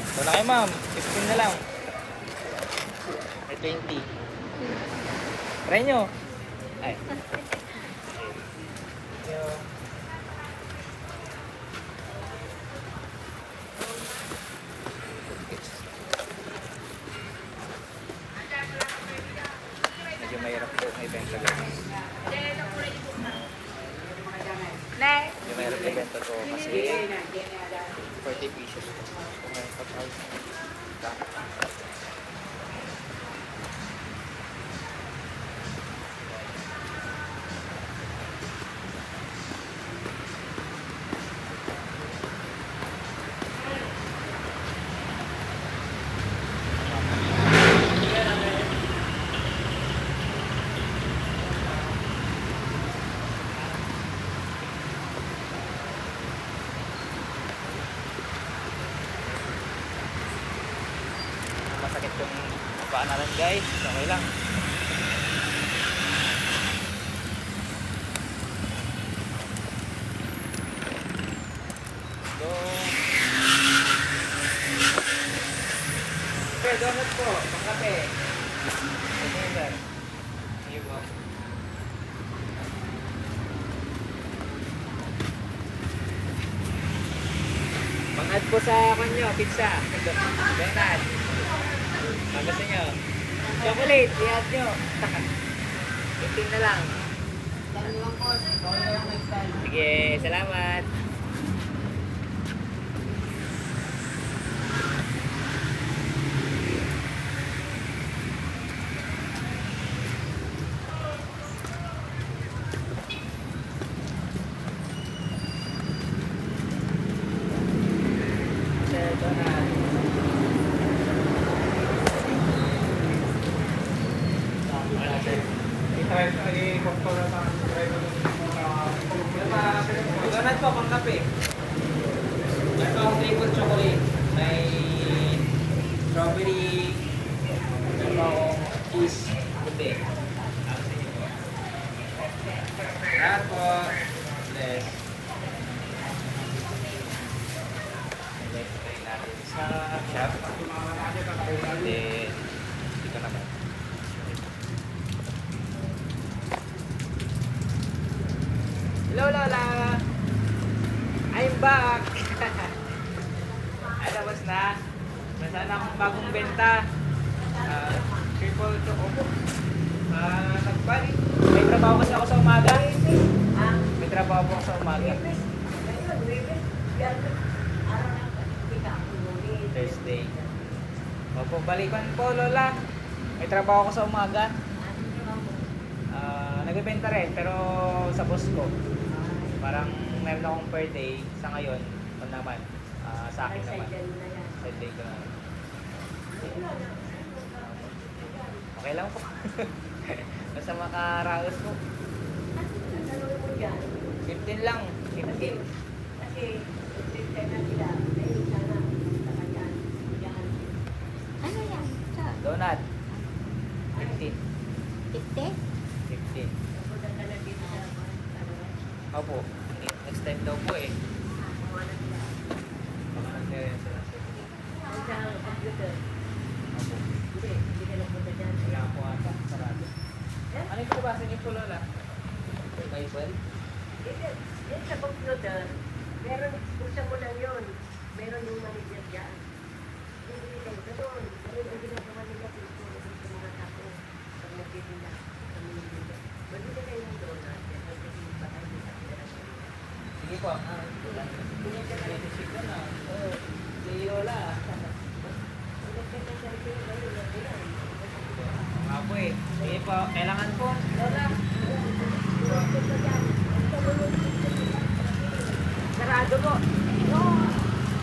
Speaker 1: Ito na kayo ma'am. 15 na lang. May 20. Try nyo. Ay. Medyo mahirap po may benta guys. Medyo mahirap may benta to kasi 40 pieces. Ngayon pa tayo. Masakit yung paa natin guys. Okay lang. So, sir, donut po. Pangkape. Ano yun, sir? Sige po. Pang-add po sa kanyo, pizza. Donut. Ang gusto nyo? Chocolate, i-add nyo. 15 na lang. Sige, salamat. Sir, donut. Donut po, pang kape. Ito ang triple chocolate. May strawberry, ito cheese, puti. Lahat po. Yes. Let's try natin sa shop. Then, dito naman. Hello Lola! I'm back! Ay, tapos na. Nasaan akong bagong benta. Triple choco. Nagbalik. May trabaho kasi ako sa umaga. May trabaho ako sa umaga. Thursday. Opo, balikan po Lola. May trabaho ako sa umaga. Nagbebenta rin, pero sa boss ko. Parang meron akong per day sa ngayon. Ito naman, sa akin naman. Side day ko naman. Okay lang po. Basta makaraos po. 15 lang. 15.
Speaker 2: Ano yan?
Speaker 1: Donut. 15.
Speaker 2: 50?
Speaker 1: 15. Opo. Next time daw po eh. Baka nag-clearance sila. Opo. Wala po ata. Sarado. Ano yung pinabasa niyo po Lola? Bible?
Speaker 5: Yan sa computer, meron, usa mo lang yun. Meron yung manager dyan. Hindi kayo doon. Meron ang ginagawa nila dito sa mga tao. Pag nagtitinda sa mga nila. Maganda kayo ng doon na.
Speaker 1: Sige po. Pinag-relationship ka na. Oo. Si Lola. Nga po eh. Sige po. Kailangan po. Lola. Sarado po.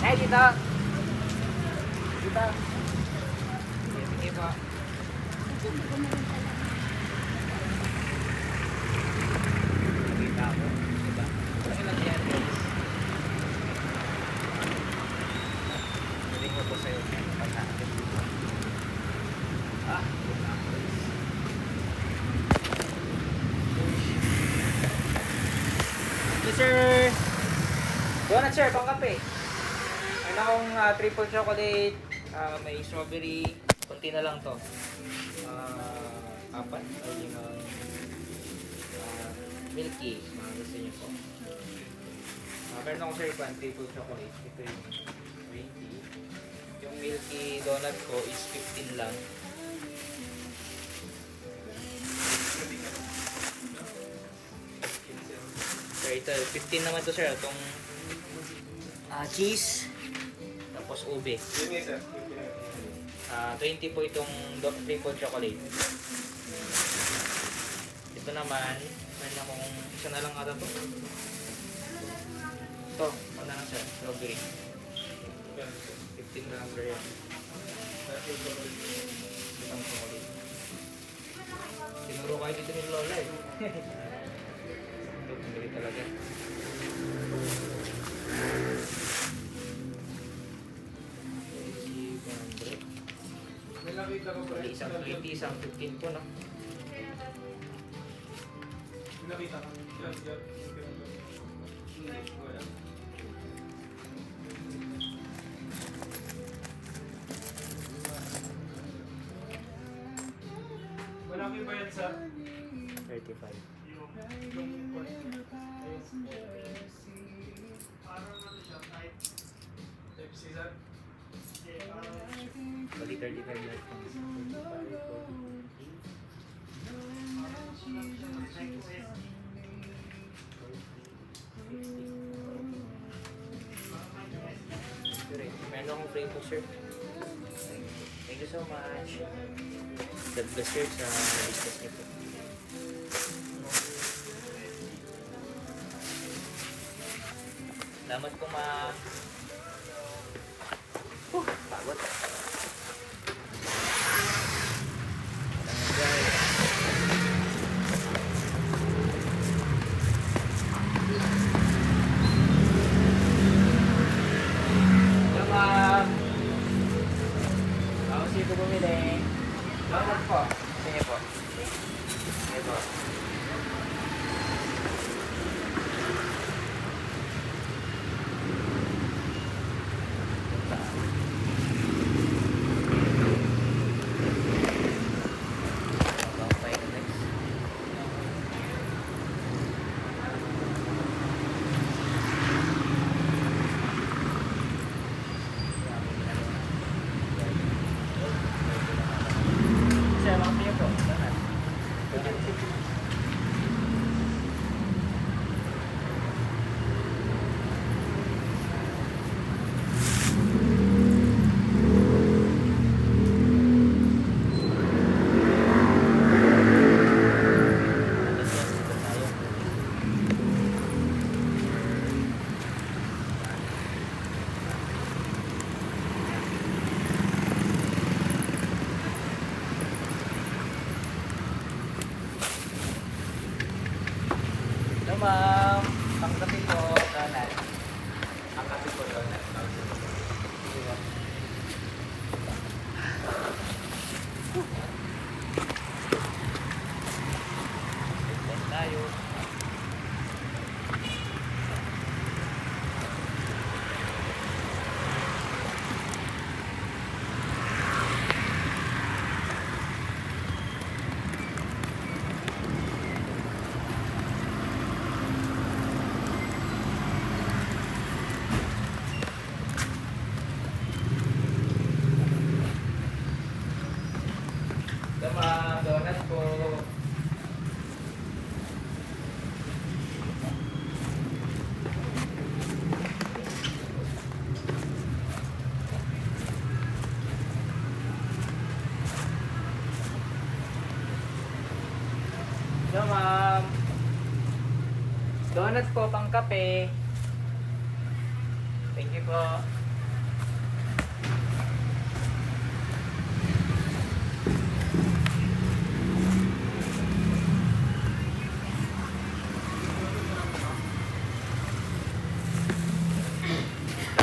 Speaker 1: Ay, dito. Dito. Sige po. Nakita ako. Diba? Ano lang yan guys? Hindi ko po sa'yo. Pagkakas. Sir, donut sir, pang kape. Ano akong triple chocolate, may strawberry, konti na lang to. apat. Ay, yung milky. Mga gusto niyo po. Meron ako sir, triple chocolate. Ito yung 20. Yung milky donut ko is 15 lang. Sir, ito, 15 naman to sir. Itong cheese. Tapos ube. 20 po itong triple chocolate. Ito naman, meron akong isa na lang ata to. Ito, ano lang sir, strawberry. 15 lang sir yan. Isang chocolate. Tinuro kayo dito ni Lola eh. Ang galing talaga. Bali, isang 20, isang 15 po, no?
Speaker 6: Nakita ko. Yan. Malaki ba yan sa
Speaker 1: 35.
Speaker 6: yung parang ano siya, type C sir?
Speaker 1: Bali, 35 lahat po. Meron akong frame po, sir. Thank you so much. God bless sir sa business niyo po. Salamat po, ma'am. Pagod. Hello, ma'am. Ako siya po bumili. Salamat po. Sige po. Sige po. Hello, ma'am. Pangkapi po, donut. Pangkapi po, donut. Sige po. Let's tayo. Sama donut po. So, ma'am. Donut po, pang kape. Thank you po.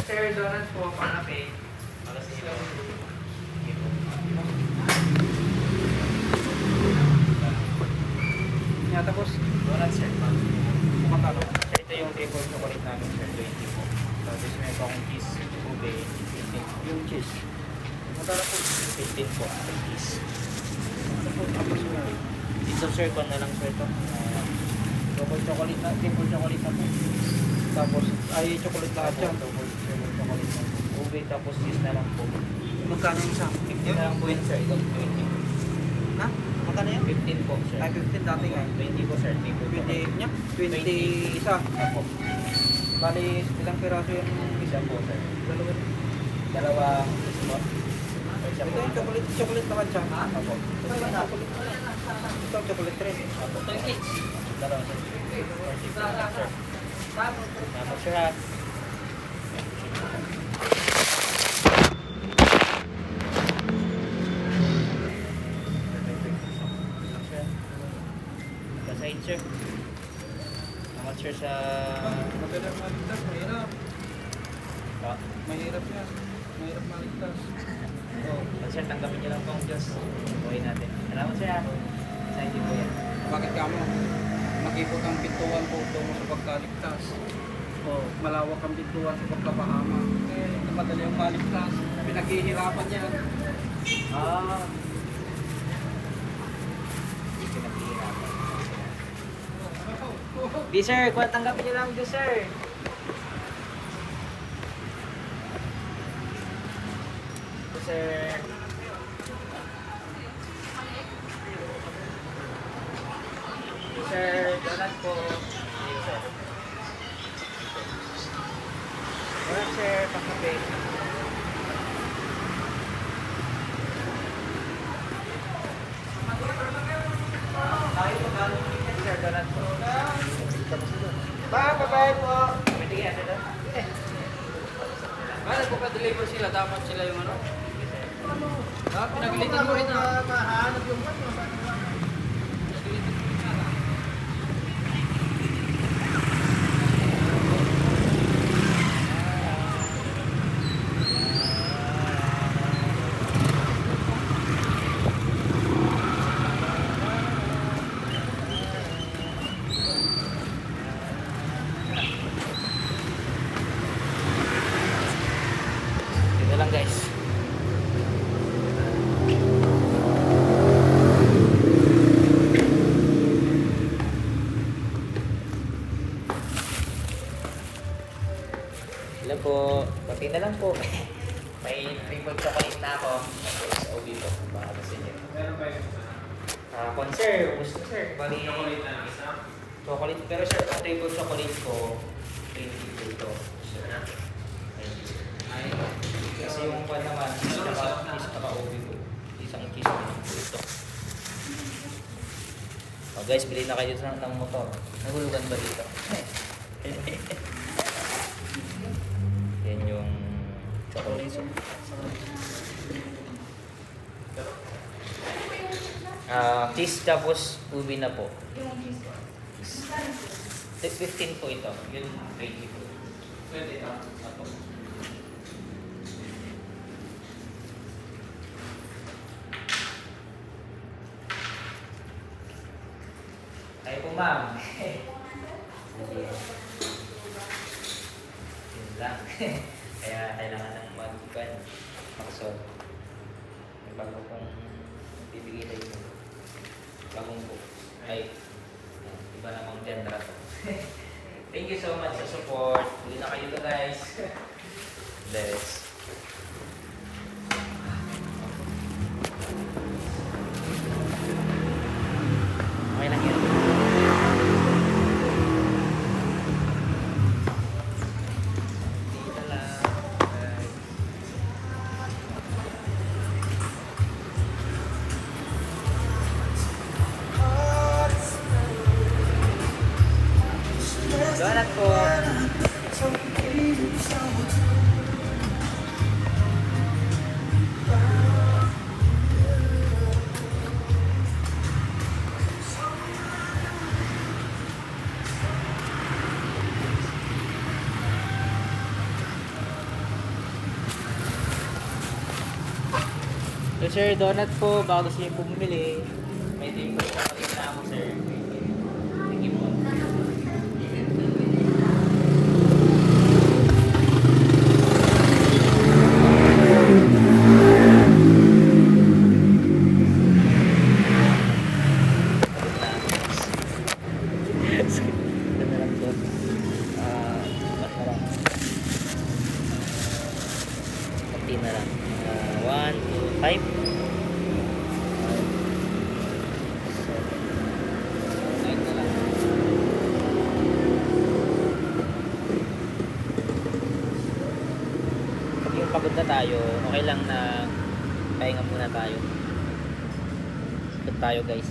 Speaker 1: Sir, donut po, pang kape. Para sa ilaw. Sige po. Yeah, tapos, donut sir, ma'am. Magkano? Sir, ito yung triple chocolate namin, sir, 20 po. Tapos meron pa akong cheese, ube, 15. Yung cheese. Magkano po? 15 po, ang cheese. Ano po, tapos yung Ito sir, kung na lang sir ito. Double chocolate na, triple chocolate na po.
Speaker 7: Tapos, ay, chocolate lahat yan.
Speaker 1: Double chocolate na po. Ube, tapos cheese na lang po.
Speaker 7: Magkano yung isa?
Speaker 1: 15 na lang po yun sir, ito 20.
Speaker 7: Ha? Magkano yan?
Speaker 1: 15 po sir.
Speaker 7: Ay, 15 dati nga.
Speaker 1: 20 po sir,
Speaker 7: 20 niya? 20 isa.
Speaker 1: Apo.
Speaker 7: Bali, ilang piraso yung
Speaker 1: Isa po sir.
Speaker 7: dalawa?
Speaker 1: Dalawang spot. Isa
Speaker 7: Ito
Speaker 1: po.
Speaker 7: yung chocolate naman siya.
Speaker 1: Apo.
Speaker 7: Ito, chocolate rin.
Speaker 1: Apo. Dalawa sir. 40 po sir. Tapos sir ha. Kasahid sir. Salamat sir sa...
Speaker 7: Madalang maligtas, mahirap.
Speaker 1: Ah,
Speaker 7: Mahirap yan. Mahirap maligtas.
Speaker 1: oh, sir, tanggapin niyo lang po ang Diyos. Buhay natin. Salamat sir ha. Kasahid din po yan.
Speaker 7: Bakit ka mo? Makipot ang pintuan po mo sa pagkaligtas. O malawak ang pintuan sa pagkapahama. Eh, madali ang maligtas. Pinaghihirapan yan.
Speaker 1: Ah. Hindi ko naghihirapan. Di sir, kung tanggapin niyo lang Diyos sir. Sir. Sir, donut po. Ayun, sir. Donut, sir, pangkape. Tayo po galing weekend, sir, donut po. Bye po. Pwede kaya, sir, donut?
Speaker 7: Nagpa-deliver sila, dapat sila yung ano? Pinagilitan mo rin na.
Speaker 1: Dito lang guys. Hello po. Pati na lang po. May triple chocolate na ako. Sa OB po. Baka gusto niyo.
Speaker 6: Meron ba yun?
Speaker 1: Kung sir, gusto sir. Bali,
Speaker 6: Chocolate na isa?
Speaker 1: chocolate. Pero sir, ang triple chocolate ko, 20 po ito. Sir.
Speaker 6: Ay,
Speaker 1: Kasi yung pan naman, cheese naka OB po. Isang cheese na lang po ito. Oh guys, bili na kayo ng motor. Nahulugan ba dito? Yan yung chocolate. Cheese tapos ubi na po. 15 po ito. Yun 20 po.
Speaker 6: pwede na.
Speaker 1: Apo. Ay po ma'am. Sige. Yun lang. Kaya kailangan ng mag-ipan. Maksod. May bago kong bibigay sa inyo. Bagong book. Ay, iba namang genre to. Thank you so much sa support. Hindi na kayo guys. Bless. Okay lang yan. Dito lang. Bye. Donut po. So sir, donut po, baka gusto niyo po bumili. May drink po na ako sir. Thank you po. pagod na tayo, okay lang na pahinga muna tayo. Ikot tayo guys.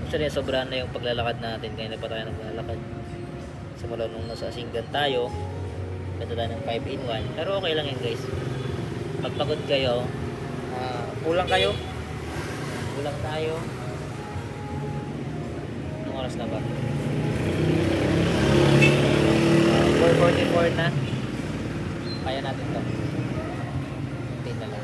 Speaker 1: Actually, sobrahan na yung paglalakad natin. Kaya na pa tayo naglalakad. Simula nung nasa Asinggan tayo, ganda tayo ng 5-in-1. Pero okay lang yun guys. Pagpagod kayo, kulang kayo. Kulang tayo. Anong oras na ba? 4:44 na. Kaya natin to. Hintayin na lang.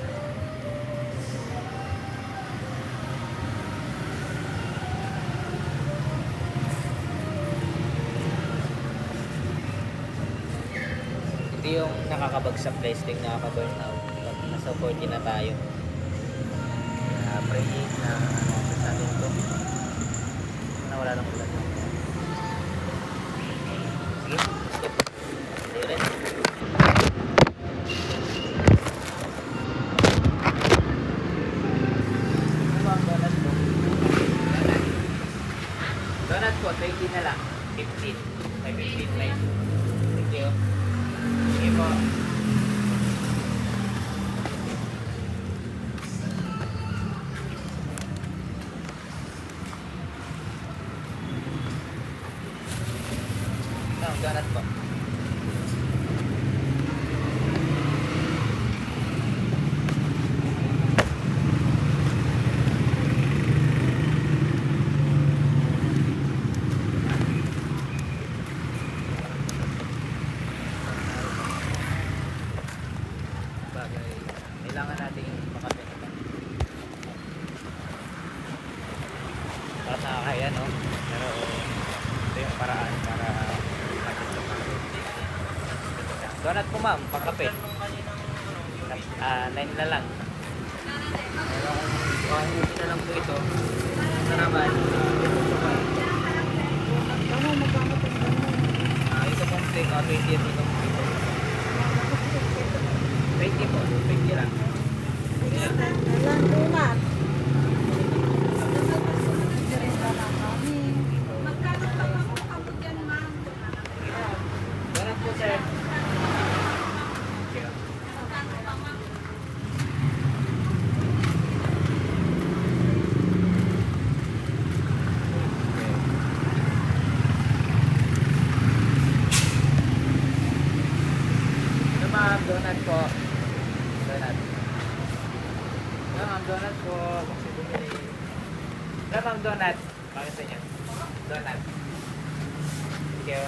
Speaker 1: Ito yung nakakabagsak guys. Ito yung nakaka-burnout. Pag nasa 40 na tayo. Pray na sa atin to. Na wala lang ulan. Sige. Skip. Tayo rin. Donut po, 20 na lang. 15. May 15 may. Thank you. Sige po. Donut po. Bagay, kailangan natin makapit. Para nakakaya, no? Pero ito yung paraan para donut po ma'am, pagkapit. 9 na lang. Pero kung ulit na lang po ito, ito naman, ito pong steak, 20 ito pong ito. 20 po, 20 lang. Donut po sir. Donut po. Donut. Donut po. Kasi bumili. Donut. Bakit sa inyo? Donut. Sige.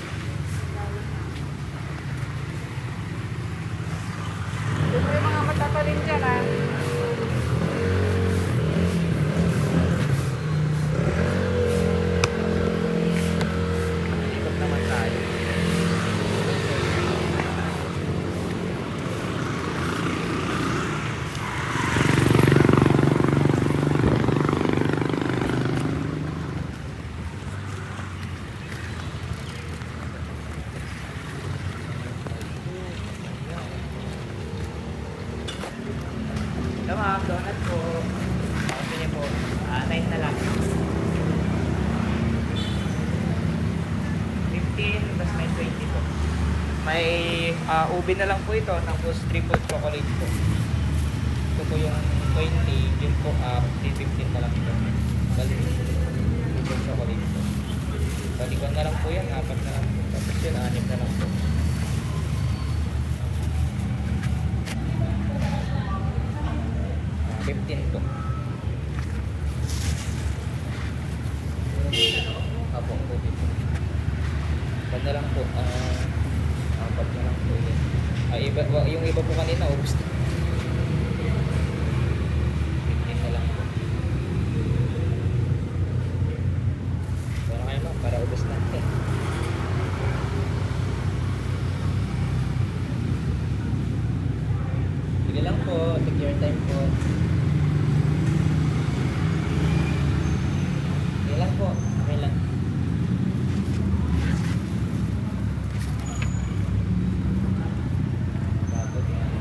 Speaker 3: Siyempre mga mata pa rin dyan ah.
Speaker 1: Ikot naman tayo. Ito ma'am, donut po. Kasi niyo po, 9 na lang. 15, plus may 20 po. May ube na lang po ito, tapos triple chocolate po. Ito po yung 20, yun po 15 na lang ito. Bali, triple chocolate po. Balikan na lang po yan, 4 na lang po. Tapos yun, 6 na lang po. 15 po. Apo, ube po. Bad na lang po. 4 na lang po yun. Yung iba po kanina, ubus na. 15 na lang po. Para kayo ma'am, para ubus na. Sige lang po, take your time po. Sige lang po, okay lang. Pagod yan.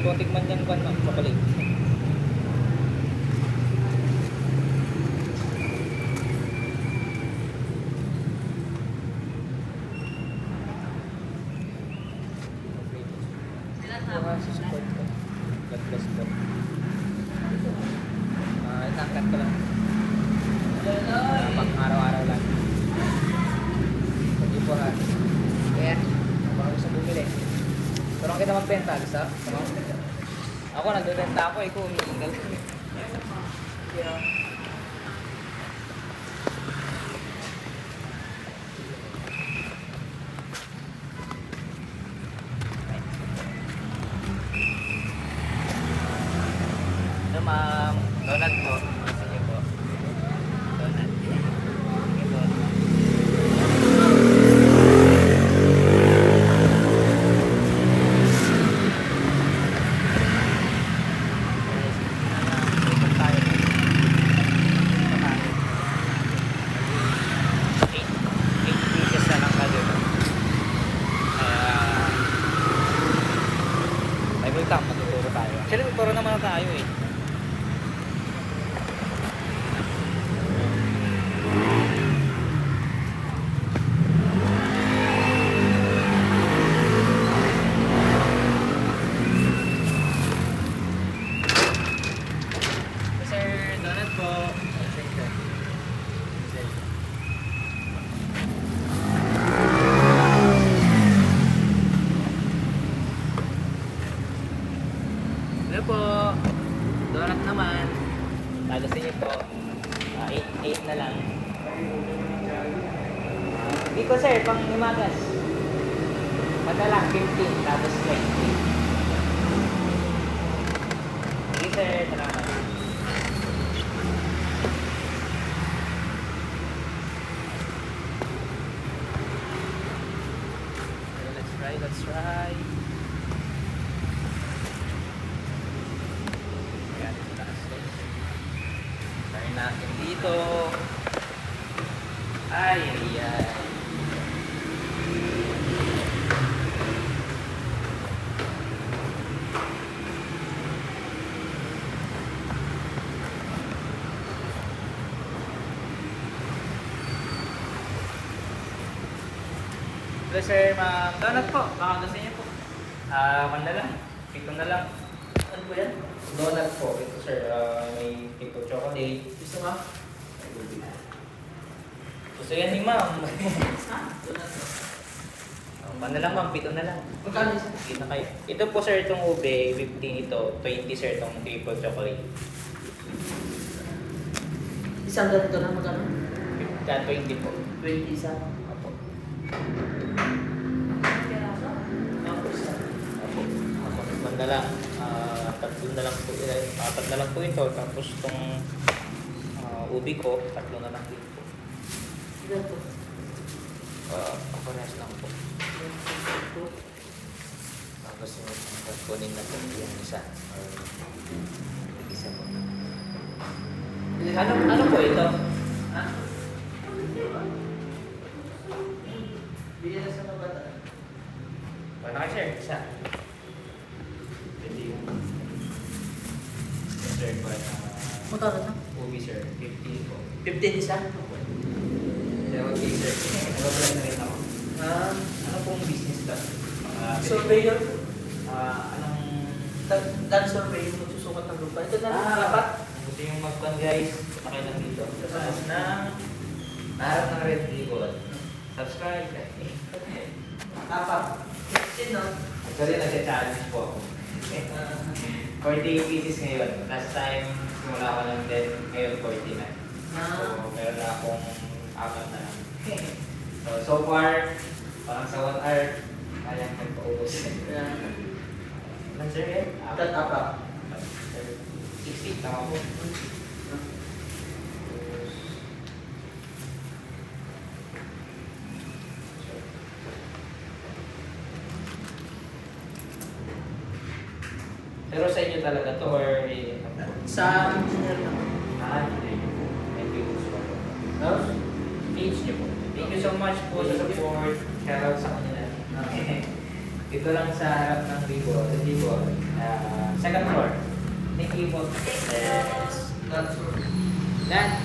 Speaker 1: ko tikman yan kwan ma'am, chocolate. Support ko. God bless po. Itangkat ko lang. Pang araw-araw lang. Pag po ha. Kaya, baka gusto bumili. Turang kita magbenta, gusto? Ako, nagbebenta ako, ikaw umiingal. Yeah. Ano ma'am? Donut po. Sige po. Donut. Sige po. May bulkang, matuturo tayo. Actually, magturo naman na tayo eh. Sir, donut po. Hello po. Donut naman. Talo sa inyo po. 8 na lang. Dito sir, pang umagas. Madala, 15, tapos 20. Sige sir, salamat. Okay, let's try. Ayan, taas guys. Try natin dito. Ay, ay, ay. Hello sir, ma'am. Donut po. Baka gusto niyo po. Man na lang. 7 na lang. Ano po yan? Donut po. Ito sir, may tipo chocolate. Gusto mo? Gusto yan ni ma'am. Ha? Donut po. Man na lang ma'am, 7 na lang. Magkano isa? Kita kayo. Ito po sir, itong ube, 15 ito. 20 sir, itong triple chocolate.
Speaker 5: Isang ganito na magkano?
Speaker 1: 20 po.
Speaker 5: 20 isa.
Speaker 1: Opo. Man na lang. 3 na lang po. 4 na lang po ito. Tapos itong ubi ko, 3 na lang din po.
Speaker 5: Ilan to?
Speaker 1: Papares lang po. Tapos yung kunin na po yung isa. Isa po. Ano po ito? Ha?
Speaker 5: Bigyan na sa mga bata.
Speaker 1: Wala ka share? Isa. Pwede yung sir ko
Speaker 5: Magkano na?
Speaker 1: ubi sir. 15 po.
Speaker 5: 15 isa?
Speaker 1: Kaya okay sir. Nag-apply na rin ako. Ano pong business ka?
Speaker 5: Surveyor?
Speaker 1: Anong...
Speaker 5: Dan surveyor mo susukat ng lupa. Ito na lang dapat.
Speaker 1: Gusto yung mag-pan guys. Pakay lang dito. Tapos na harap ng red ribbon. Subscribe.
Speaker 5: Apat. Sino?
Speaker 1: Actually, nag-challenge po ako. 40 pieces ngayon. Last time, simula ko ng 10. Ngayon, 40 na. So, meron na akong 4 na lang. So far, parang sa 1 hour, kayang magpaubos. Ilan sir yan?
Speaker 5: Apat.
Speaker 1: 60, tama po. Pero sa inyo talaga to or
Speaker 5: Sa engineer lang.
Speaker 1: Thank you so much. No? Page niyo po. Thank you so much po sa support. Shout out sa kanila. Dito lang sa harap ng Vivo. Second floor. Thank you po. Yes. That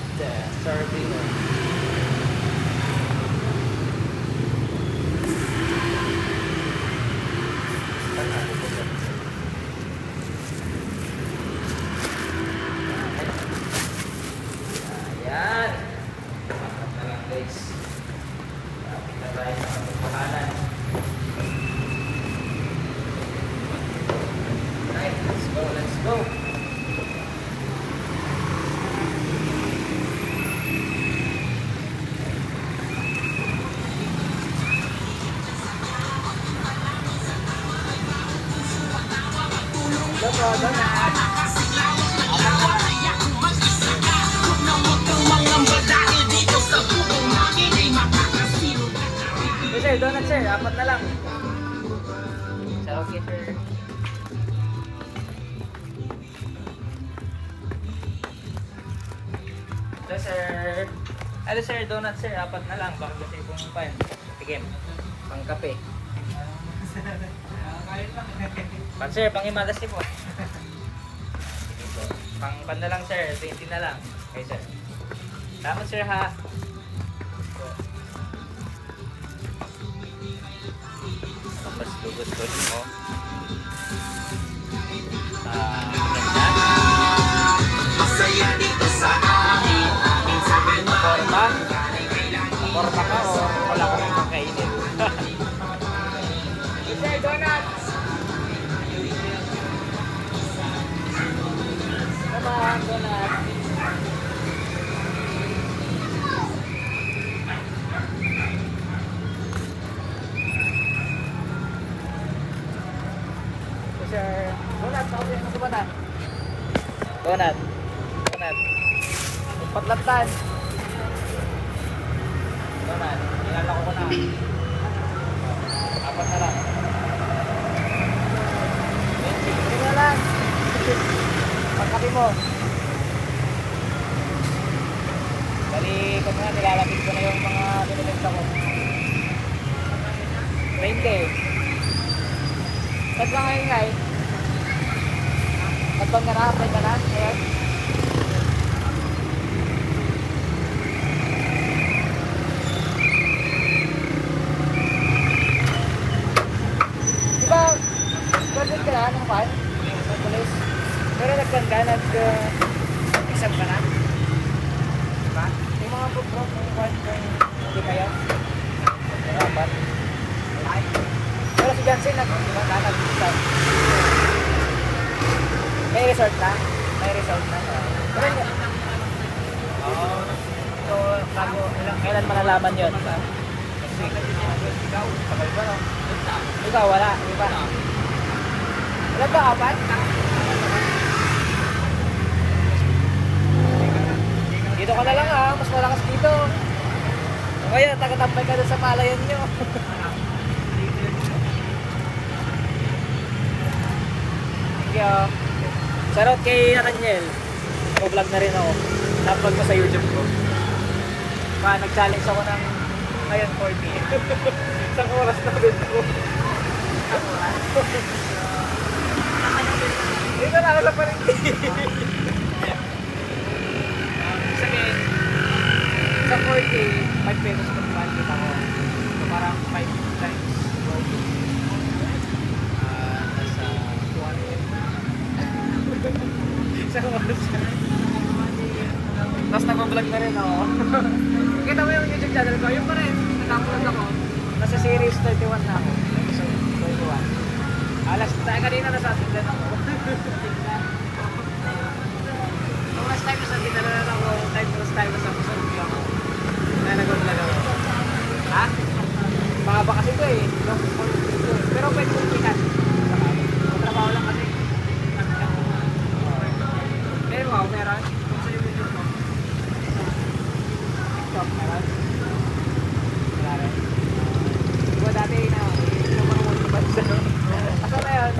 Speaker 1: Sir Vivo. Ayan. Makat na lang guys. Kapit na tayo sa pagpapahalan. Right, let's go, let's go. Sir, donut sir, apat na lang. Sir, okay sir. Hello sir. Hello sir, donut sir, apat na lang. Baka kasi kung pan. Tigim. Pang kape. Pan sir, pang imagas po. Pang pan na lang sir, 20 na lang. Okay sir. Salamat sir ha. Mas lugos-lugos mo.
Speaker 8: Masaya dito sa amin.
Speaker 1: Forma? Forma ka o wala ka nang makainin? Sir, donuts! Come on, donuts! Sir, donut, pakawin mo sa bata. Donut. Donut. Patlatan. Donut. Inalako ko na. Apat na lang. Sige na lang. Pagkapi mo. Bali, kung nga nilalapit ko na yung mga binibenta ko. 20. Saan ka ngayon ngay? Nagpang ka na? Apply ka na? Ayan. Diba, graduate ka na? Anong pan? Sa police? Pero nagpang ka? Nag-exam ka na? Diba? Yung mga pro yung pan kung hindi kaya? Dapat. Pero si Jansen nag-exam. May resort na? May resort na. Pero so, kailan malalaman yun? Ikaw, wala. Iba. Ilan ba? Apat? Dito ka na lang ha. Mas malakas dito. O kaya, tagatambay ka doon sa palayan nyo. Thank you. Shoutout kay Araniel. Nag-vlog na rin ako. Na-upload ko sa YouTube ko. Nag-challenge ako ng ngayon 40. Isang oras na bin ko. Dito na ako sa palengke. Sabihin, sa 40, 5 pesos per month kita ko. So parang 5 times 40. Nasa 200. Isang oras. Tapos nag-vlog na rin ako. Kita mo yung YouTube channel ko, yung pa rin, nag-upload ako. Nasa series 31 na ako. Episode 31. Alas tayo kanina nasa atin ako. Nung last time nasa atin na ako, last time nasa episode ko ako. Kaya nag-vlog ako. Ha? Mahaba kasi ito eh. Pero pwede kong pikat. Trabaho lang kasi. Pero wow, meron. Kung sa yung video ko. TikTok, meron. Wala rin. Diba dati na, yung mga mga bansa. Asa na yun?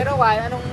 Speaker 1: Pero Juan, anong